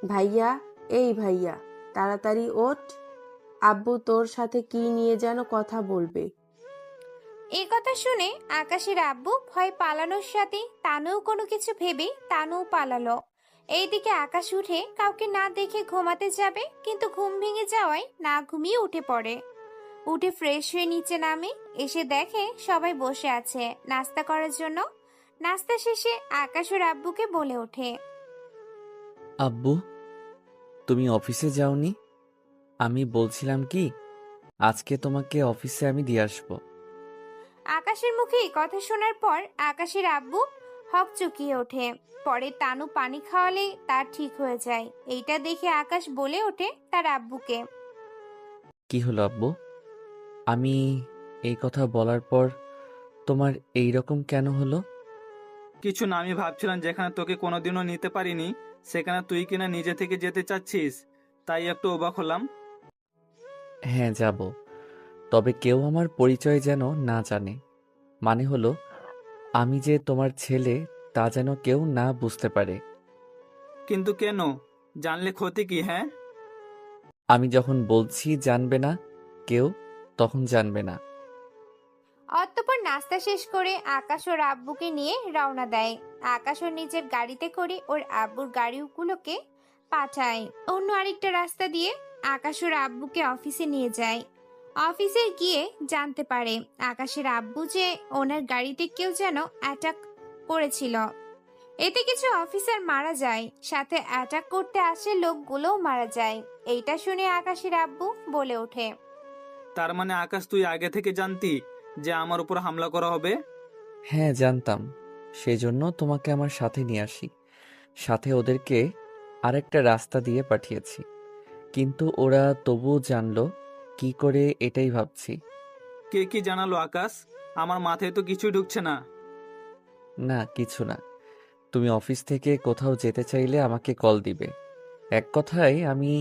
ভাইয়া, এই ভাইয়া, তাড়াতাড়ি ওঠ। আব্বু তোর সাথে কি নিয়ে যেন কথা বলবে। এই কথা শুনে আকাশের আব্বু ভয় পালানোর সাথে তানুও কোনো কিছু ভেবে তানুও পালালো। এইদিকে আকাশ উঠে কাউকে না দেখে ঘুমাতে যাবে, কিন্তু ঘুম ভেঙে যাওয়ায় না ঘুমিয়ে উঠে পড়ে। উঠে ফ্রেশ হয়ে নিচে নামে, এসে দেখে সবাই বসে আছে নাস্তা করার জন্য। নাস্তা শেষে আকাশ ওর আব্বুকে বলে ওঠে, আব্বু, তুমি অফিসে যাওনি? আমি বলছিলাম কি, আজকে তোমাকে অফিসে আমি দিয়ে আসবো। আকাশের মুখে এই কথা শোনার পর আকাশের আব্বু হকচকিয়ে ওঠে। পরে তানু পানি খাওয়ালে তার ঠিক হয়ে যায়। এইটা দেখে আকাশ বলে ওঠে তার আব্বুকে, কি হলো আব্বু? আমি এই কথা বলার পর তোমার এই রকম কেন হলো? কিছু না, আমি ভাবছিলাম যেখানে তোকে কোনোদিনও নিতে পারিনি সেখানে তুই কিনা নিজে থেকে যেতে চাচ্ছিস, তাই একটু অবাক হলাম। হ্যাঁ, যাব, তবে কেউ আমার পরিচয় যেন না জানে। মানে হলো, আমি যে তোমার ছেলে তা যেন কেউ না বুঝতে পারে। কিন্তু কেন? জানলে ক্ষতি কি? হ্যাঁ, আমি যখন বলছি জানবে না কেউ, তখন জানবে না। অতঃপর নাস্তা শেষ করে আকাশ ওর আব্বুকে নিয়ে রওনা দেয়। আকাশ ওর নিজের গাড়িতে করে ওর আব্বুর গাড়িগুলোকে পাঠায় অন্য আরেকটা রাস্তা দিয়ে। আকাশ ওর আব্বুকে অফিসে নিয়ে যায়। অফিসে গিয়ে জানতে পারে আকাশের আব্বু যে ওনার গাড়িতে কেউ যেন অ্যাটাক করেছিল। এতে কিছু অফিসার মারা যায়, সাথে অ্যাটাক করতে আসে লোকগুলোও মারা যায়। এইটা শুনে আকাশের আব্বু বলে ওঠে, তার মানে আকাশ তুই আগে থেকে জানতি যে আমার উপর হামলা করা হবে? হ্যাঁ, জানতাম, সেই জন্য তোমাকে আমার সাথে নিয়ে আসি। সাথে ওদেরকে আরেকটা রাস্তা দিয়ে পাঠিয়েছি, কিন্তু ওরা তবুও জানলো কি করে এটাই ভাবছি। কে কি জানালো আকাশ? আমার মাথায় তো কিছুই ঢুকছে না। না, কিছু না। তুমি অফিস থেকে কোথাও যেতে চাইলে আমাকে কল দিবে। এক কথায়, আমি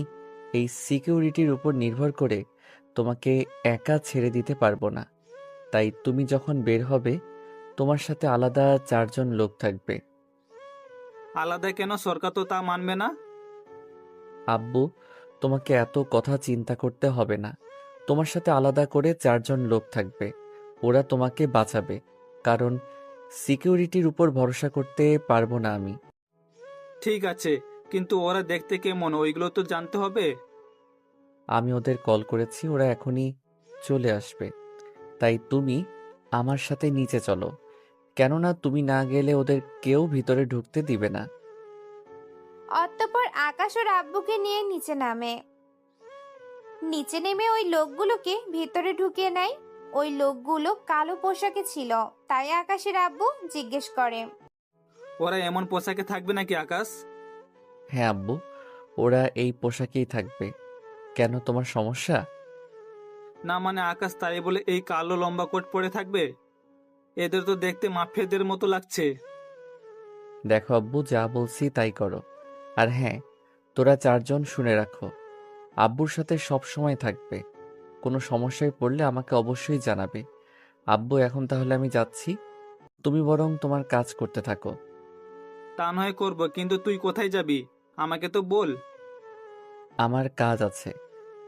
এই সিকিউরিটির উপর নির্ভর করে তোমাকে একা ছেড়ে দিতে পারবো না। তাই তুমি যখন বের হবে, তোমার সাথে আলাদা 4জন লোক থাকবে। আলাদা কেন? সরকার তো তা মানবে না। আব্বু, তোমাকে এত কথা চিন্তা করতে হবে না। তোমার সাথে আলাদা করে 4জন লোক থাকবে। ওরা তোমাকে বাঁচাবে, কারণ সিকিউরিটির উপর ভরসা করতে পারবো না আমি। ঠিক আছে, কিন্তু ওরা দেখতে কেমন ওইগুলো তো জানতে হবে। আমি ওদের কল করেছি, ওরা এখনই চলে আসবে। তাই তুমি আমার সাথে নিচে চলো, কেননা তুমি না গেলে ওদের কেউ ভিতরে ঢুকতে দিবে না। অতঃপর আকাশ ওর আব্বুকে নিয়ে নিচে নামে। নিচে নেমে ওই লোকগুলোকে ভেতরে ঢুকিয়ে নেয়। ওই লোকগুলো কালো পোশাকে ছিল, তাই আকাশের আব্বু জিজ্ঞেস করে, ওরা এমন পোশাকে থাকবে নাকি আকাশ? হ্যাঁ আব্বু, ওরা এই পোশাকেই থাকবে। কেন, তোমার সমস্যা? না মানে আকাশ তাই বলে এই কালো লম্বা কোট পরে থাকবে? এদের তো দেখতে মাফিয়াদের মতো লাগছে। দেখো আব্বু, যা বলছি তাই করো। আর হ্যাঁ, তোরা 4জন শুনে রাখো, আব্বুর সাথে সব সময় থাকবে। কোনো সমস্যায় পড়লে আমাকে অবশ্যই জানাবে। আব্বু, এখন তাহলে আমি যাচ্ছি, তুমি বরং তোমার কাজ করতে থাকো। তা নয় করবো, কিন্তু তুই কোথায় যাবি আমাকে তো বল। আমার কাজ আছে,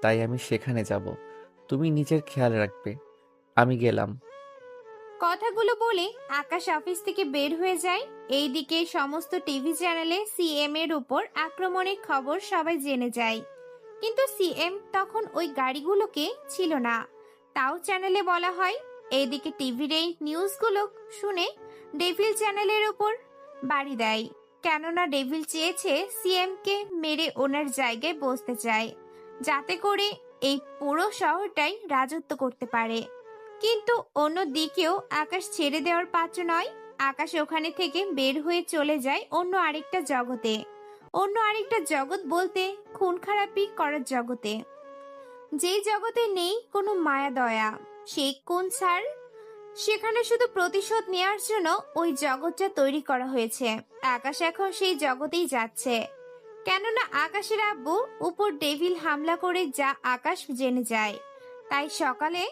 তাই আমি সেখানে যাব। তুমি নিজের খেয়াল রাখবে। আমি গেলাম। কথাগুলো বলে আকাশ অফিস থেকে বের হয়ে যায়। এইদিকে সমস্ত টিভি চ্যানেলে সিএম এর উপর আক্রমণের খবর সবাই জেনে যায়, কিন্তু সিএম তখন ওই গাড়িগুলোকে ছিল না, তাও চ্যানেলে বলা হয়। এইদিকে টিভির এই নিউজগুলো শুনে ডেভিল চ্যানেলের উপর বাড়ি দেয়, কেননা ডেভিল চেয়েছে সিএম কে মেরে ওনার জায়গায় বসতে চায়, যাতে করে এই পুরো শহরটাই রাজত্ব করতে পারে। কিন্তু অন্য দিকেও আকাশ ছেড়ে দেওয়ার পাত্র নয়। আকাশ ওখানে থেকে বের হয়ে চলে যায় অন্য আরেকটা জগতে। অন্য আরেকটা জগৎ বলতে খুন খারাপি করার জগতে, যেই জগতে নেই কোনো মায়া দয়া। সেই কোন ছাড়, সেখানে শুধু প্রতিশোধ নেওয়ার জন্য ওই জগৎটা তৈরি করা হয়েছে। আকাশ এখন সেই জগতেই যাচ্ছে, কেননা আকাশের আব্বু উপর ডেভিল হামলা করে যা আকাশ জেনে যায়। তাই সকালে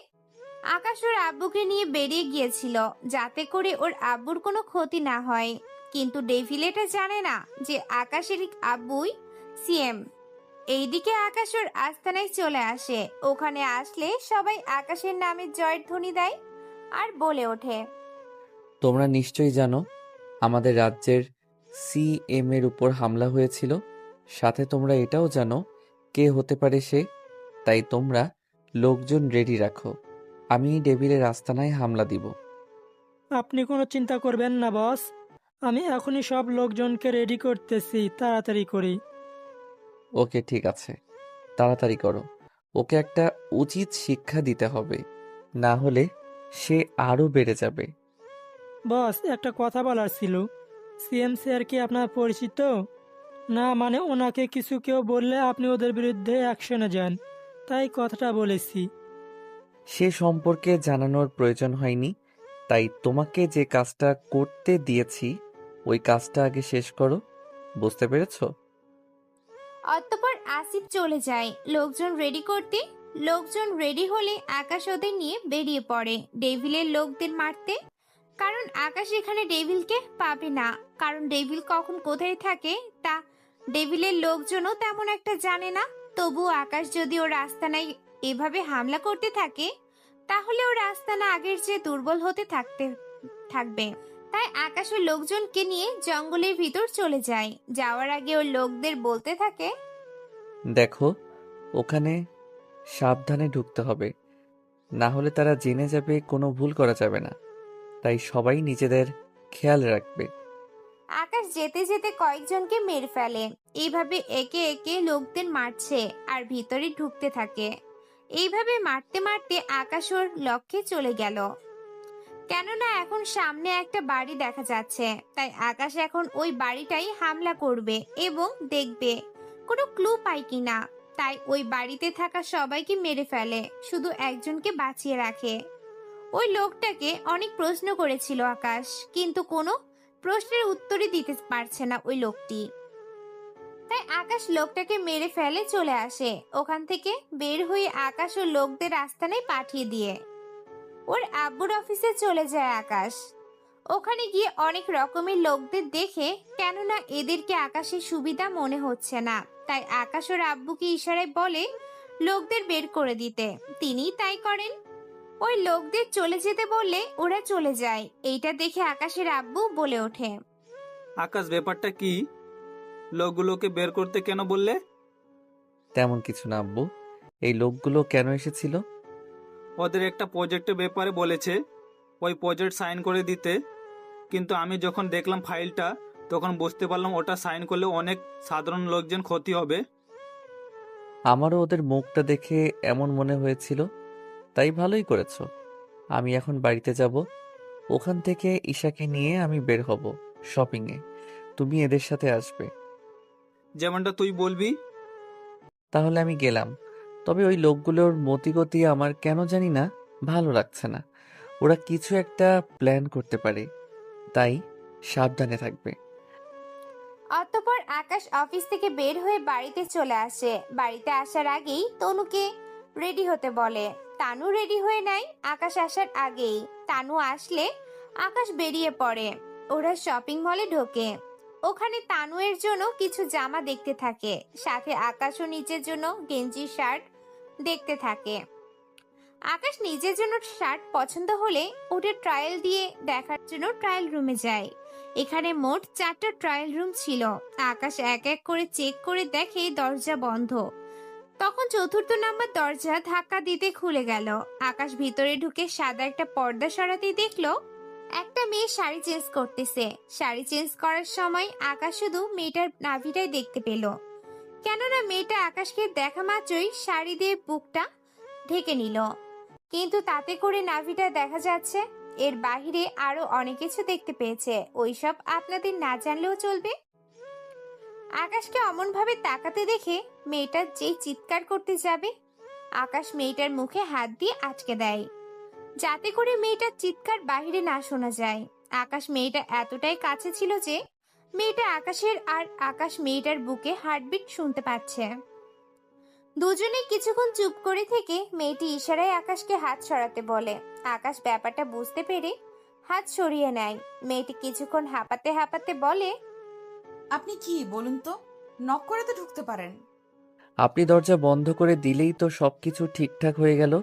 আকাশ ওর আব্বুকে নিয়ে বেরিয়ে গিয়েছিল, যাতে করে ওর আব্বুর কোনো ক্ষতি না হয়। কিন্তু ডেভিল এটা জানে না যে আকাশের আব্বুই সিএম। এইদিকে আকাশ ওর আস্তানায় চলে আসে। ওখানে আসলে সবাই আকাশের নামে জয়ের ধ্বনি দেয় আর বলে ওঠে, তোমরা নিশ্চয়ই জানো আমাদের রাজ্যের সিএম এর উপর হামলা হয়েছিল। সাথে তোমরা এটাও জানো কে হতে পারে সে। তাই তোমরা লোকজন রেডি রাখো, আমি ডেভিলের আস্তানায় হামলা দিব। আপনি কোনো চিন্তা করবেন না বস, আমি এখনই সব লোকজনকে রেডি করতেছি, তাড়াতাড়ি করি। ওকে ঠিক আছে, তাড়াতাড়ি করো। ওকে একটা উচিত শিক্ষা দিতে হবে, না হলে সে আরো বেড়ে যাবে। বস, একটা কথা বলার ছিল। সিএম স্যার কি আপনার পরিচিত? না মানে ওনাকে কিছু কেউ বললে আপনি ওদের বিরুদ্ধে অ্যাকশনে যান, তাই কথাটা বলেছি। সে সম্পর্কে জানানোর প্রয়োজন হয়নি। তাই তোমাকে যে কাজটা করতে দিয়েছি ওই কাজটা আগে শেষ করো, বুঝতে পেরেছো? অতঃপর আসিফ চলে যায় লোকজন রেডি করতে। লোকজন রেডি হলে আকাশ ওদের নিয়ে বেরিয়ে পড়ে ডেভিলের লোকদের মারতে। কারণ আকাশ এখানে ডেভিলকে পাবে না, কারণ ডেভিল কখন কোথায় থাকে তা ডেভিলের লোকজনও তেমন একটা জানে না। তবু আকাশ যদি ওর আস্তানায় এভাবে হামলা করতে থাকে, তাহলে ওর আস্তানা আগের চেয়ে দুর্বল হতে থাকবে। তাই আকাশ ওর লোকজনকে নিয়ে জঙ্গলের ভিতর চলে যায়। যাওয়ার আগে ওর লোকদের বলতে থাকে, দেখো, ওখানে সাবধানে ঢুকতে হবে, না হলে তারা জেনে যাবে, কোনো ভুল করা যাবে না। তাই সবাই নিজেদের খেয়াল রাখবে। আকাশ যেতে যেতে কয়েকজনকে মেরে ফেলে। এইভাবে একে একে লোকদের মারছে আর ভিতরে ঢুকতে থাকে। এইভাবে মারতে মারতে আকাশ ওর লক্ষ্যে চলে গেল। কেননা এখন সামনে একটা বাড়ি দেখা যাচ্ছে, তাই আকাশ এখন ওই বাড়িটাই হামলা করবে এবং দেখবে কোনো ক্লু পায় কিনা। তাই ওই বাড়িতে থাকা সবাইকে মেরে ফেলে, শুধু একজনকে বাঁচিয়ে রাখে। ওই লোকটাকে অনেক প্রশ্ন করেছিল আকাশ, কিন্তু কোনো প্রশ্নের উত্তরই দিতে পারছে না ওই লোকটি। তাই আকাশ লোকটাকে মেরে ফেলে চলে আসে। ওখান থেকে বের হয়ে আকাশ ও লোকদের আস্তানায় পাঠিয়ে দিয়ে ওর আব্বুর অফিসে চলে যায় আকাশ। ওখানে গিয়ে অনেক রকমের লোকদের দেখে, কেননা এদেরকে আকাশের সুবিধা মনে হচ্ছে না। তাই আকাশ ওর আব্বুকে ইশারায় বলে লোকদের বের করে দিতে। তিনি তাই করেন। ওই লোকদের চলে যেতে বললে ওরা চলে যায়। এইটা দেখে আকাশের আব্বু বলে ওঠে, আকাশ, ব্যাপারটা কি? লোকগুলোকে বের করতে কেন বললে? তেমন কিছু না আব্বু, এই লোকগুলো কেন এসেছিল? ওদের একটা প্রজেক্টের ব্যাপারে বলেছে, ওই প্রজেক্ট সাইন করে দিতে। কিন্তু আমি যখন দেখলাম ফাইলটা, তখন বুঝতে পারলাম ওটা সাইন করলে অনেক সাধারণ লোকজন ক্ষতি হবে। আমারও ওদের মুখটা দেখে এমন মনে হয়েছিল, তাই ভালোই করেছো। আমি এখন বাড়িতে যাব, ওখান থেকে ঈশাকে নিয়ে আমি বের হব শপিংয়ে। তুমি এদের সাথে আসবে। যেমনটা তুই বলবি। তাহলে আমি গেলাম। তবে ওই লোকগুলোর মতিগতি আমার কেন জানি না ভালো লাগছে না। ওরা কিছু একটা প্ল্যান করতে পারে, তাই সাবধানে থাকবে। অতঃপর আকাশ অফিস থেকে বের হয়ে বাড়িতে চলে আসে। বাড়িতে আসার আগেই তনুকে রেডি হতে বলে। তানু রেডি হয়ে নেয় আকাশ আসার আগেই। তানু আসলে আকাশ বেরিয়ে পড়ে। ওরা শপিং মলে ঢোকে। ওখানে তানু এর জন্য কিছু জামা দেখতে থাকে, সাথে আকাশও নিচের জন্য গেঞ্জি শার্ট দেখতে থাকে। আকাশ নিজের জন্য শার্ট পছন্দ হলে ওটা ট্রায়াল দিয়ে দেখার জন্য ট্রায়াল রুমে যায়। এখানে মোট 4টা ট্রায়াল রুম ছিল। আকাশ এক এক করে চেক করে দেখে দরজা বন্ধ। তখন চতুর্থ নাম্বার দরজা ধাক্কা দিতে খুলে গেল। আকাশ ভিতরে ঢুকে সাদা একটা পর্দা সরাতেই দেখলো একটা মেয়ে শাড়ি চেঞ্জ করতেছে। শাড়ি চেঞ্জ করার সময় আকাশ শুধু মেয়েটার নাভিটাই দেখতে পেল, কেননা মেয়েটা আকাশকে দেখা মাত্রই শাড়ি দিয়ে বুকটা ঢেকে নিল। কিন্তু তাতে করে নাভিটা দেখা যাচ্ছে। এর বাহিরে আরো অনেক কিছু দেখতে পেয়েছে, ওইসব আপনাদের না জানলেও চলবে। আকাশকে অমন ভাবে তাকাতে দেখে মেয়েটা যেই চিৎকার করতে যাবে, আকাশ মেয়েটার মুখে হাত দিয়ে আটকে দেয়, যাতে করে মেয়েটার চিৎকার বাহিরে না শোনা যায়। আকাশ মেয়েটা এতটাই কাছে ছিল যে মেয়েটা আকাশের আর আকাশ মেয়েটার বুকে হার্টবিট শুনতে পাচ্ছে। দুজনে কিছুক্ষণ চুপ করে থেকে মেয়েটি ইশারায় আকাশকে হাত সরাতে বলে। আকাশ ব্যাপারটা বুঝতে পেরে হাত সরিয়ে নেয়। মেয়েটি কিছুক্ষণ হাঁপাতে হাঁপাতে বলে, আপনি কি বলুন তো, নক করে তো ঢুকতে পারেন। আপনি দরজা বন্ধ করে দিলেই তো সবকিছু ঠিকঠাক হয়ে গেল।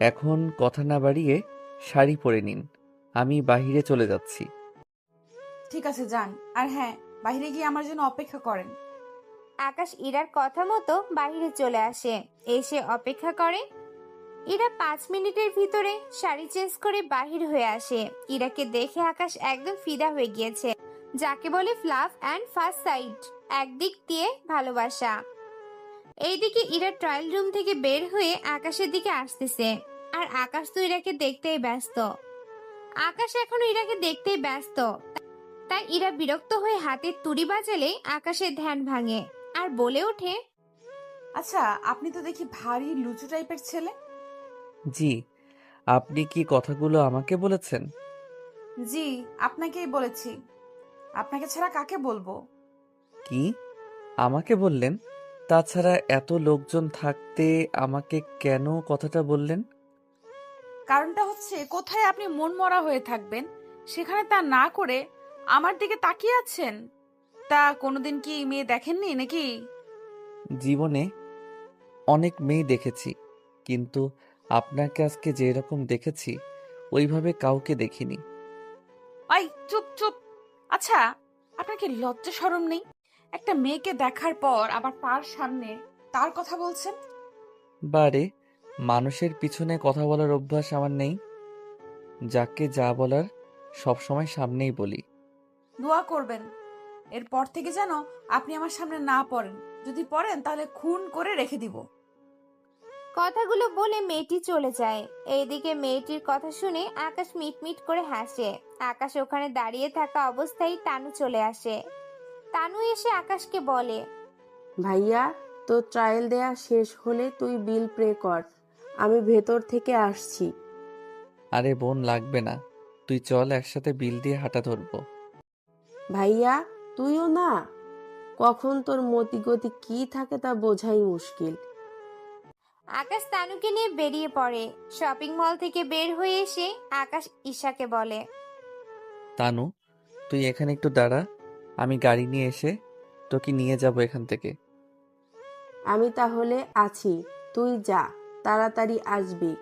এখন কথা না বাড়িয়ে শাড়ি পরে নিন, আমি বাইরে চলে যাচ্ছি। ঠিক আছে, যান। আর হ্যাঁ, বাইরে গিয়ে আমার জন্য অপেক্ষা করেন। আকাশ ইরার কথা মতো বাইরে চলে আসে, এসে অপেক্ষা করে। ইরা 5 মিনিটের ভিতরে শাড়ি চেঞ্জ করে বাহির হয়ে আসে। ইরাকে দেখে আকাশ একদম ফিদা হয়ে গিয়েছে, যাকে বলে লাভ অ্যান্ড ফার্স্ট সাইট, একদিক দিয়ে ভালোবাসা। এইদিকে ইরা ট্রায়াল রুম থেকে বের হয়ে আকাশের দিকে আসতেছে, আর আকাশ তো ইরাকে দেখতেই ব্যস্ত। তাই ইরা বিরক্ত হয়ে হাতের তুড়ি বাজালে আকাশের ধ্যান ভাঙে আর বলে ওঠে, আচ্ছা, আপনি তো দেখি ভারী লুচু টাইপের ছেলে। জি, আপনি কি কথাগুলো আমাকে বলেছেন? জি, আপনাকেই বলেছি। আপনাকে ছাড়া কাকে বলবো? কি আমাকে বললেন? তাছাড়া এত লোকজন থাকতে আমাকে কেন কথাটা বললেন? কারণটা হচ্ছে, কোথায় আপনি মন মরা হয়ে থাকবেন সেখানে তা না করে আমার দিকে তাকিয়ে আছেন। তা কোনোদিন কি মেয়ে দেখেননি নাকি? জীবনে অনেক মেয়ে দেখেছি, কিন্তু আপনাকে আজকে যেরকম দেখেছি ওইভাবে কাউকে দেখিনি। আই চুপ চুপ। আচ্ছা, আপনার কি লজ্জা শরম নেই? একটা মেয়েকে দেখার পর আবার তার সামনে তার কথা বলছেন। বারে, মানুষের পিছনে কথা বলার অভ্যাস আমার নেই। যাকে যা বলার সবসময় সামনেই বলি। দোয়া করবেন এরপর থেকে যেন আপনি আমার সামনে না পড়েন। যদি পড়েন তাহলে খুন করে রেখে দিব। কথাগুলো বলে মেয়েটি চলে যায়। এইদিকে মেয়েটির কথা শুনে আকাশ মিটমিট করে হাসে। আকাশ ওখানে দাঁড়িয়ে থাকা অবস্থায় তানু চলে আসে। তানু এসে আকাশকে বলে, ভাইয়া, তোর ট্রায়াল দেয়া শেষ হলে তুই বিল পে কর, আমি ভেতর থেকে আসছি। আরে বোন, লাগবে না, তুই চল, একসাথে বিল দিয়ে হাঁটা ধরবো। ভাইয়া, তুইও না, কখন তোর মতিগতি কি থাকে তা বোঝাই মুশকিল। আকাশ তানুকে নিয়ে বেরিয়ে পড়ে। শপিং মল থেকে বের হয়ে এসে আকাশ ঈশাকে বলে, তানু, তুই এখানে একটু দাঁড়া, আমি গাড়ি নিয়ে এসে তোকে নিয়ে যাব এখান থেকে। আমি তাহলে আছি, তুই যা, তাড়াতাড়ি আসবি।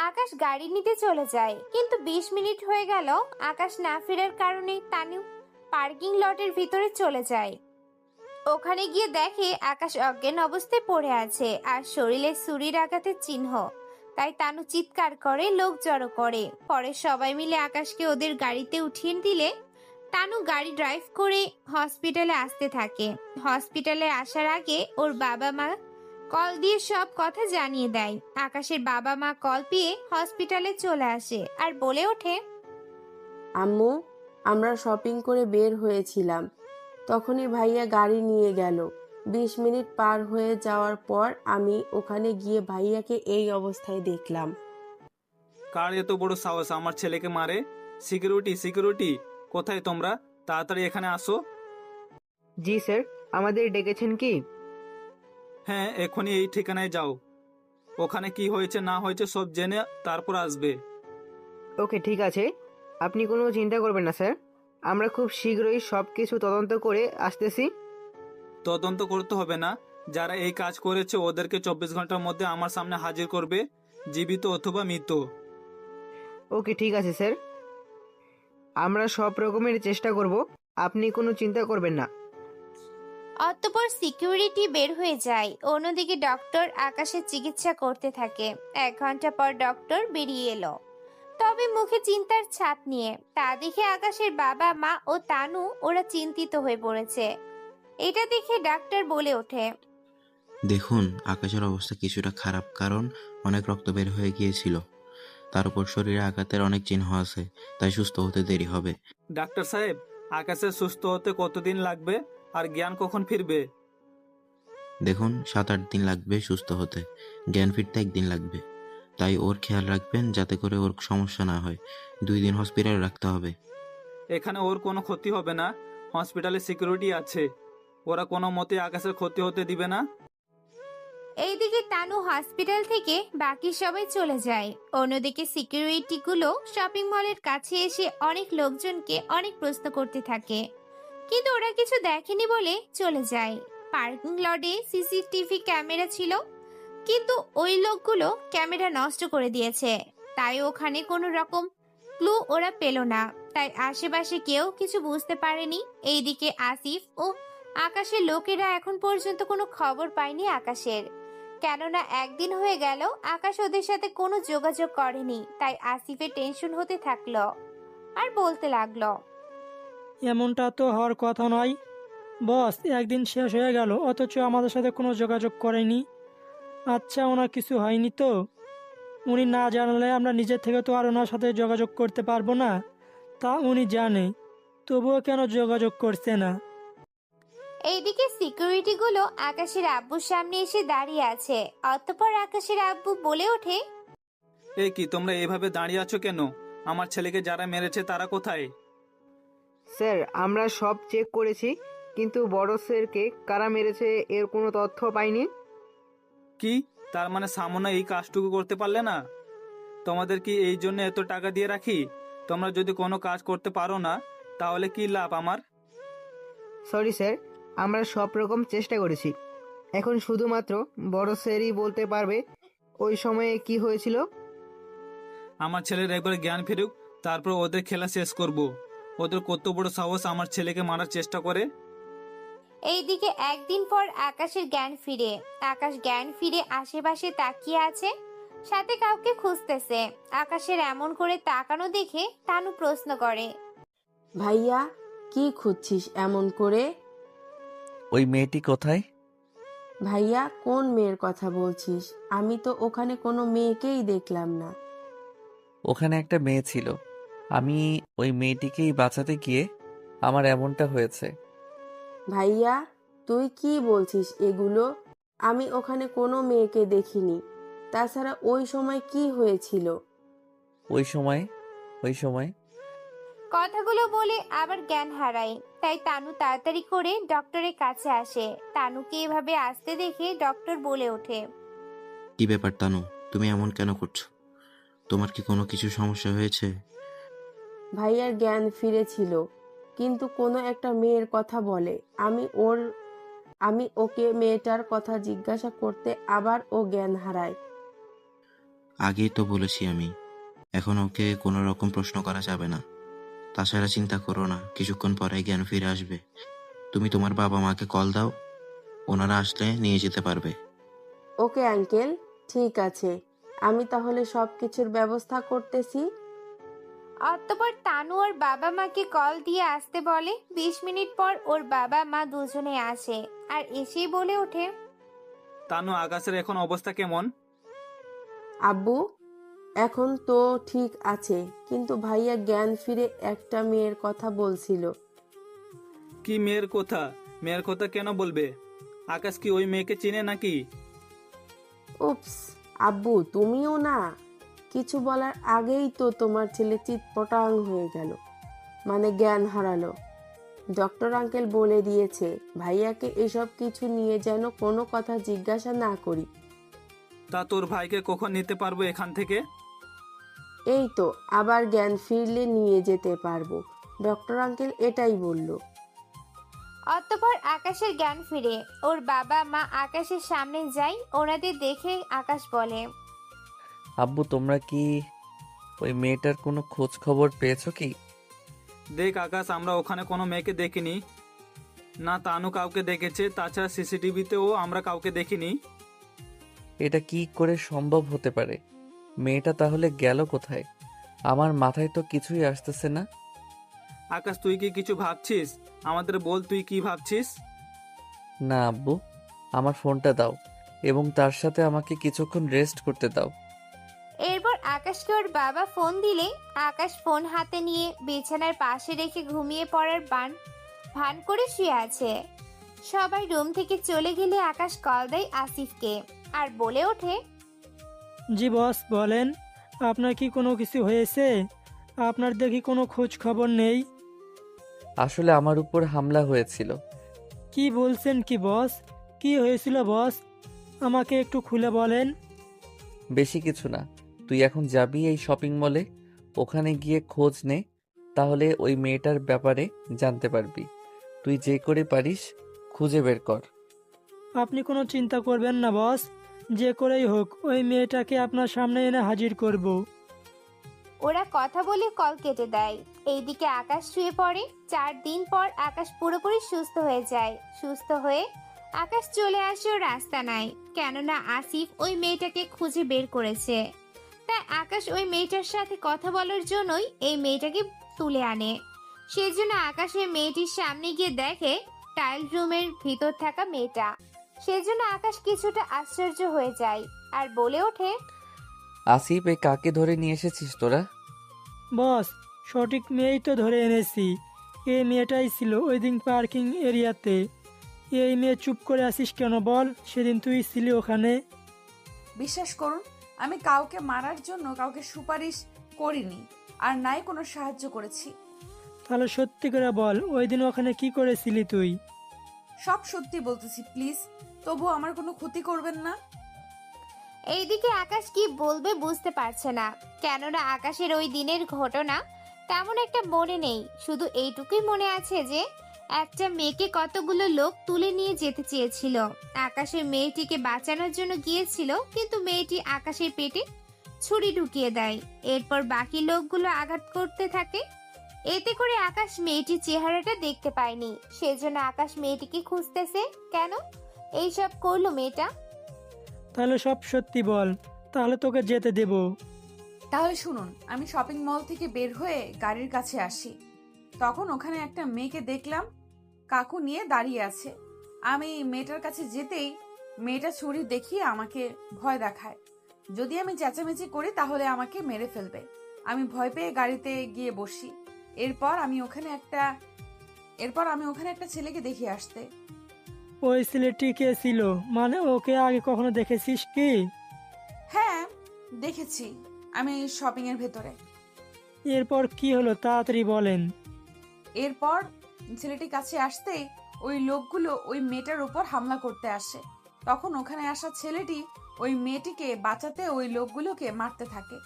আকাশ গাড়ি নিতে চলে যায়, কিন্তু 20 মিনিট হয়ে গেল আকাশ না ফেরার কারণে তানু পার্কিং লটের ভিতরে চলে যায়। ওখানে গিয়ে দেখে আকাশ অজ্ঞান অবস্থায় পড়ে আছে আর শরীরে ছুরির আঘাতের চিহ্ন। তাই তানু চিৎকার করে লোক জড়ো করে। পরে সবাই মিলে আকাশকে ওদের গাড়িতে উঠিয়ে দিলে তানু গাড়ি ড্রাইভ করে হসপিটালে আসতে থাকে। হসপিটালে আসার আগে ওর বাবা মা কল দিয়ে সব কথা জানিয়ে দেয়। আকাশের বাবা মা কল পেয়ে হসপিটালে চলে আসে আর বলে ওঠে, আম্মু, আমরা শপিং করে বের হয়েছিলাম, তখনই ভাইয়া গাড়ি নিয়ে গেল। 20 মিনিট পার হয়ে যাওয়ার পর আমি ওখানে গিয়ে ভাইয়াকে এই অবস্থায় দেখলাম। কার এত বড় সাহস আমার ছেলেকে মারে? সিকিউরিটি, সিকিউরিটি, কোথায় তোমরা? তাড়াতাড়ি এখানে আসো। জি স্যার, আমাদের ডেকেছেন কি? হ্যাঁ, এখনই এই ঠিকানায় যাও। ওখানে কি হয়েছে না হয়েছে সব জেনে তারপর আসবে। ওকে, ঠিক আছে, আপনি কোনো চিন্তা করবেন না স্যার, আমরা খুব শীঘ্রই সব কিছু তদন্ত করে আসতেছি। তদন্ত করতে হবে না, যারা এই কাজ করেছে ওদেরকে 24 ঘন্টার মধ্যে আমার সামনে হাজির করবে, জীবিত অথবা মৃত। ওকে, ঠিক আছে স্যার, আমরা সব রকমের চেষ্টা করব, আপনি কোনো চিন্তা করবেন না। অতঃপর সিকিউরিটি বের হয়ে যায়। অন্যদিকে ডক্টর আকাশের চিকিৎসা করতে থাকে। 1 ঘন্টা পর ডক্টর বেরিয়ে এলো, তবে মুখে চিন্তার ছাপ নিয়ে। তা দেখে আকাশের বাবা মা ও তানু ওরা চিন্তিত হয়ে পড়েছে। এটা দেখে ডাক্তার বলে ওঠে, দেখুন, আকাশের অবস্থা কিছুটা খারাপ, কারণ অনেক রক্ত বের হয়ে গিয়েছিল। তার উপর শরীরে আঘাতের অনেক চিহ্ন আছে, তাই সুস্থ হতে দেরি হবে। ডাক্তার সাহেব, আকাশের সুস্থ হতে কতদিন লাগবে আর জ্ঞান কখন ফিরবে? দেখুন, 7-8 দিন লাগবে সুস্থ হতে, জ্ঞান ফিরতে 1 দিন লাগবে। তাই ওর খেয়াল রাখবেন যাতে করে ওর সমস্যা না হয়। 2 দিন হসপিটালে রাখতে হবে। এখানে ওর কোনো ক্ষতি হবে না, হসপিটালে সিকিউরিটি আছে, ওরা কোনো মতে আকাশের ক্ষতি হতে দিবে না। এইদিকে তানু হসপিটাল থেকে বাকি সবাই চলে যায়। অন্যদিকে সিকিউরিটি গুলো শপিং মলের কাছে এসে অনেক লোকজনকে অনেক প্রশ্ন করতে থাকে। কিন্তু ওরা কিছু দেখেনি বলে চলে যায়। পার্কিং লটে সিসিটিভি ক্যামেরা ছিল, কিন্তু ওই লোকগুলো ক্যামেরা নষ্ট করে দিয়েছে, তাই ওখানে কোনো রকম ক্লু ওরা পেল না। তাই আশেপাশে কেউ কিছু বুঝতে পারেনি। এইদিকে আসিফ ও আকাশের লোকেরা এখন পর্যন্ত কোনো খবর পায়নি আকাশের, কেননা একদিন হয়ে গেল আকাশ ওদের সাথে কোনো যোগাযোগ করেনি। তাই আসিফের টেনশন হতে থাকলো আর বলতে লাগলো, এমনটা তো হওয়ার কথা নয়। বস, একদিন শেষ হয়ে গেল অথচ আমাদের সাথে কোনো যোগাযোগ করেনি। আচ্ছা, ওনার কিছু হয়নি তো? উনি না জানালে আমরা নিজের থেকে তো আর ওনার সাথে যোগাযোগ করতে পারবো না। তা উনি জানে, তবুও কেন যোগাযোগ করছে না? এইদিকে সিকিউরিটি গুলো আকাশের আব্বুর সামনে এসে দাঁড়িয়ে আছে। অতঃপর আকাশের আব্বু বলে ওঠে, এই কি তোমরা এভাবে দাঁড়িয়ে আছো কেন? আমার ছেলেকে যারা মেরেছে তারা কোথায়? স্যার, আমরা সব চেক করেছি, কিন্তু বড় স্যারকে কারা মেরেছে এর কোনো তথ্য পাইনি। কি তার মানে সামনে এই কাজটুকু করতে পারলে না? তোমাদের কি এই জন্য এত টাকা দিয়ে রাখি? তোমরা যদি কোনো কাজ করতে পারো না তাহলে কি লাভ আমার? সরি স্যার, আমরা সব রকম চেষ্টা করেছি। এখন শুধুমাত্র বড় স্যারই বলতে পারবে ওই সময়ে কি হয়েছিল। আমার ছেলের একবার জ্ঞান ফিরুক, তারপর ওদের খেলা শেষ করব। ওদের কত বড় সাহস আমার ছেলেকে মারার চেষ্টা করে। এইদিকে একদিন পর আকাশের জ্ঞান ফিরে। আকাশ জ্ঞান ফিরে আশেপাশে তাকিয়ে আছে, সাথে কাউকে খুঁজতেছে। আকাশের এমন করে তাকানো দেখে তানু প্রশ্ন করে, ভাইয়া, কি খুঁজছিস এমন করে? ওই মেয়েটি কোথায়? ভাইয়া, কোন মেয়ের কথা বলছিস? আমি তো ওখানে কোনো মেয়েকেই দেখলাম না। ওখানে একটা মেয়ে ছিল, আমি ওই মেয়েটিকেই বাঁচাতে গিয়ে আমার এমনটা হয়েছে। ভাইয়া, তুই কি বলছিস এগুলো? আমি ওখানে কোনো মেয়েকে দেখিনি। তাছাড়া ওই সময় কি হয়েছিল? ওই সময় ওই সময় কথাগুলো বলে আবার জ্ঞান হারায়। তাই তানু তাড়াতাড়ি করে ডক্টরের কাছে আসে। তানুকে এভাবে আসতে দেখে ডক্টর বলে ওঠে, কি ব্যাপার তানু, তুমি এমন কেন করছো? তোমার কি কোনো কিছু সমস্যা হয়েছে? ভাইয়ার জ্ঞান ফিরেছিল, কিন্তু কোনো একটা মেয়ের কথা বলে। আমি ওকে মেয়েটার কথা জিজ্ঞাসা করতে আবার ও জ্ঞান হারায়। আগেই তো বলেছি আমি, এখন ওকে কোনো রকম প্রশ্ন করা যাবে না। তাছাড়া চিন্তা করো না, কিছুক্ষণ পরে জ্ঞান ফিরে আসবে। তুমি তোমার বাবা মাকে কল দাও, ওনারা আসলে নিয়ে যেতে পারবে। ওকে আঙ্কেল, ঠিক আছে। আমি তাহলে সব কিছুর ব্যবস্থা করতেছি। অতঃপর তানু ওর বাবা মাকে কল দিয়ে আসতে বলে। 20 মিনিট পর ওর বাবা মা দুজনে আসে আর এসেই বলে ওঠে, তানু, আকাশের এখন অবস্থা কেমন? আব্বু, এখন তো ঠিক আছে, কিন্তু ভাইয়া জ্ঞান ফিরে একটা মেয়ের কথা বলছিল। কি মেয়ের কথা? মেয়ের কথা কেন বলবে? আকাশ কি ওই মেয়েকে চিনে নাকি? উপস, আব্বু তুমিও না। কিছু বলার আগেই তো তোমার ছেলে চিৎপটাং হয়ে গেল, মানে জ্ঞান হারালো। ডক্টর আঙ্কেল বলে দিয়েছে ভাইয়াকে এসব কিছু নিয়ে যেন কোনো কথা জিজ্ঞাসা না করি। তা তোর ভাইকে কখন নিতে পারবো এখান থেকে? এই তো আবার জ্ঞান ফিরলে নিয়ে যেতে পারবো, ডক্টর আঙ্কেল এটাই বলল। অতঃপর আকাশের জ্ঞান ফিরে। ওর বাবা মা আকাশের সামনে যায়। ওনাদের দেখে আকাশ বলে, আব্বু, তোমরা কি ওই মেয়েটার কোনো খোঁজ খবর পেয়েছো কি? দেখ আকাশ, আমরা ওখানে কোনো মেয়েকে দেখিনি। না তানু কাউকে দেখেছে, তাছাড়া সিসিটিভিতেও আমরা কাউকে দেখিনি। এটা কি করে সম্ভব হতে পারে? মেয়েটা তাহলে গেল কোথায়? আমার মাথায় তো কিছুই আসতেছে না। আকাশ, তুই কি কিছু ভাবছিস? আমাদের বল, তুই কি ভাবছিস? না আব্বু, আমার ফোনটা দাও এবং তার সাথে আমাকে কিছুক্ষণ রেস্ট করতে দাও। এরপর আকাশকে ওর বাবা ফোন দিলে আকাশ ফোন হাতে নিয়ে বিছানার পাশে রেখে ঘুমিয়ে পড়ার ভান করে শুয়ে আছে। সবাই রুম থেকে চলে গেলে আকাশ কল দেয় আসিফকে আর বলে ওঠে, জি বস, বলেন। আপনার কি কোনো কিছু হয়েছে? আপনার দেখি কোনো খোঁজ খবর নেই। আসলে আমার উপর হামলা হয়েছিল। কি বলছেন কি বস? কি হয়েছিল বস? আমাকে একটু খুলে বলেন। বেশি কিছু না, তুই এখন যাবি এই শপিং মলে, ওখানে গিয়ে খোঁজ নে, তাহলে ওই মেয়েটার ব্যাপারে জানতে পারবি। তুই যে করে পারিস খুঁজে বের কর। আপনি কোনো চিন্তা করবেন না বস, যে করেই হোক ওই মেয়েটাকে আপনার সামনে এনে হাজির করব। ওরা কথা বলে কল কেটে দেয়। এইদিকে আকাশ শুয়ে পড়ে। 4 দিন পর আকাশ পুরোপুরি সুস্থ হয়ে যায়। সুস্থ হয়ে আকাশ চলে আসে ওর রাস্তা নাই, কেননা আসিফ ওই মেয়েটাকে খুঁজে বের করেছে। তাই আকাশ ওই মেয়েটার সাথে কথা বলার জন্যই এই মেয়েটাকে তুলে আনে। সেজন্য আকাশ ওই মেয়েটির সামনে গিয়ে দেখে টাইল রুমের ভিতর থাকা মেয়েটা। সেজন্য আকাশ কিছুটা আশ্চর্য হয়ে যায় আর বলে ওঠে, আসিফ, এই কাকে ধরে নিয়ে এসেছিস তোরা? বস, সঠিক মেয়েই তো ধরে এনেছি। এই মেয়েটাই ছিল ওই দিন পার্কিং এরিয়াতে। এই মেয়ে চুপ করে আসিস কেন বল, সেদিন তুই ছিলি ওখানে। বিশ্বাস করুন, আমি কাউকে মারার জন্য কাউকে সুপারিশ করিনি, আর নাই কোনো সাহায্য করেছি। তাহলে সত্যি করে বল, ওই দিন ওখানে কি করেছিলি তুই? সব সত্যি বলতেছি, প্লিজ তবু আমার কোনো ক্ষতি করবেন না। এইদিকে আকাশ কি বলবে বুঝতে পারছে না, কেননা আকাশের ওই দিনের ঘটনা তেমন একটা মনে নেই। শুধু এইটুকুই মনে আছে যে একটা মেয়েকে কতগুলো লোক তুলে নিয়ে যেতে চেয়েছিল। আকাশের মেয়েটিকে বাঁচানোর জন্য গিয়েছিল, কিন্তু মেয়েটি আকাশের পেটে ছুরি ঢুকিয়ে দেয়। এরপর বাকি লোকগুলো আঘাত করতে থাকে। এতে করে আকাশ মেয়েটির চেহারাটা দেখতে পায়নি। সেজন্য আকাশ মেয়েটিকে খুঁজতেছে। কেন এইসব করলো মেয়েটা? তাহলে সব সত্যি বল, তাহলে তোকে যেতে দেব। তাহলে শুনুন, আমি শপিং মল থেকে বের হয়ে গাড়ির কাছে আসি। তখন ওখানে একটা মেয়েকে দেখলাম, কাকু নিয়ে দাঁড়িয়ে আছে। আমি মেয়েটার কাছে যেতেই মেয়েটা ছুরি দেখিয়ে আমাকে ভয় দেখায়। যদি আমি চেঁচামেচি করি তাহলে আমাকে মেরে ফেলবে। আমি ভয় পেয়ে গাড়িতে গিয়ে বসি। এরপর আমি ওখানে একটা ছেলেকে দেখে আসতে। ওই ছেলেটি কে ছিল? মানে ওকে আগে কখনো দেখেছিস কি? হ্যাঁ, দেখেছি, আমি শপিং এর ভেতরে। এরপর কি হলো তাড়াতাড়ি বলেন। এরপর ছেলেটির কাছে আসতেই ওই লোকগুলো ওই মেয়েটার উপর হামলা করতে আসে। তখন ওখানে আসা ছেলেটি ওই মেয়েটিকে বাঁচাতে ওই লোকগুলোকে মারতে থাকে।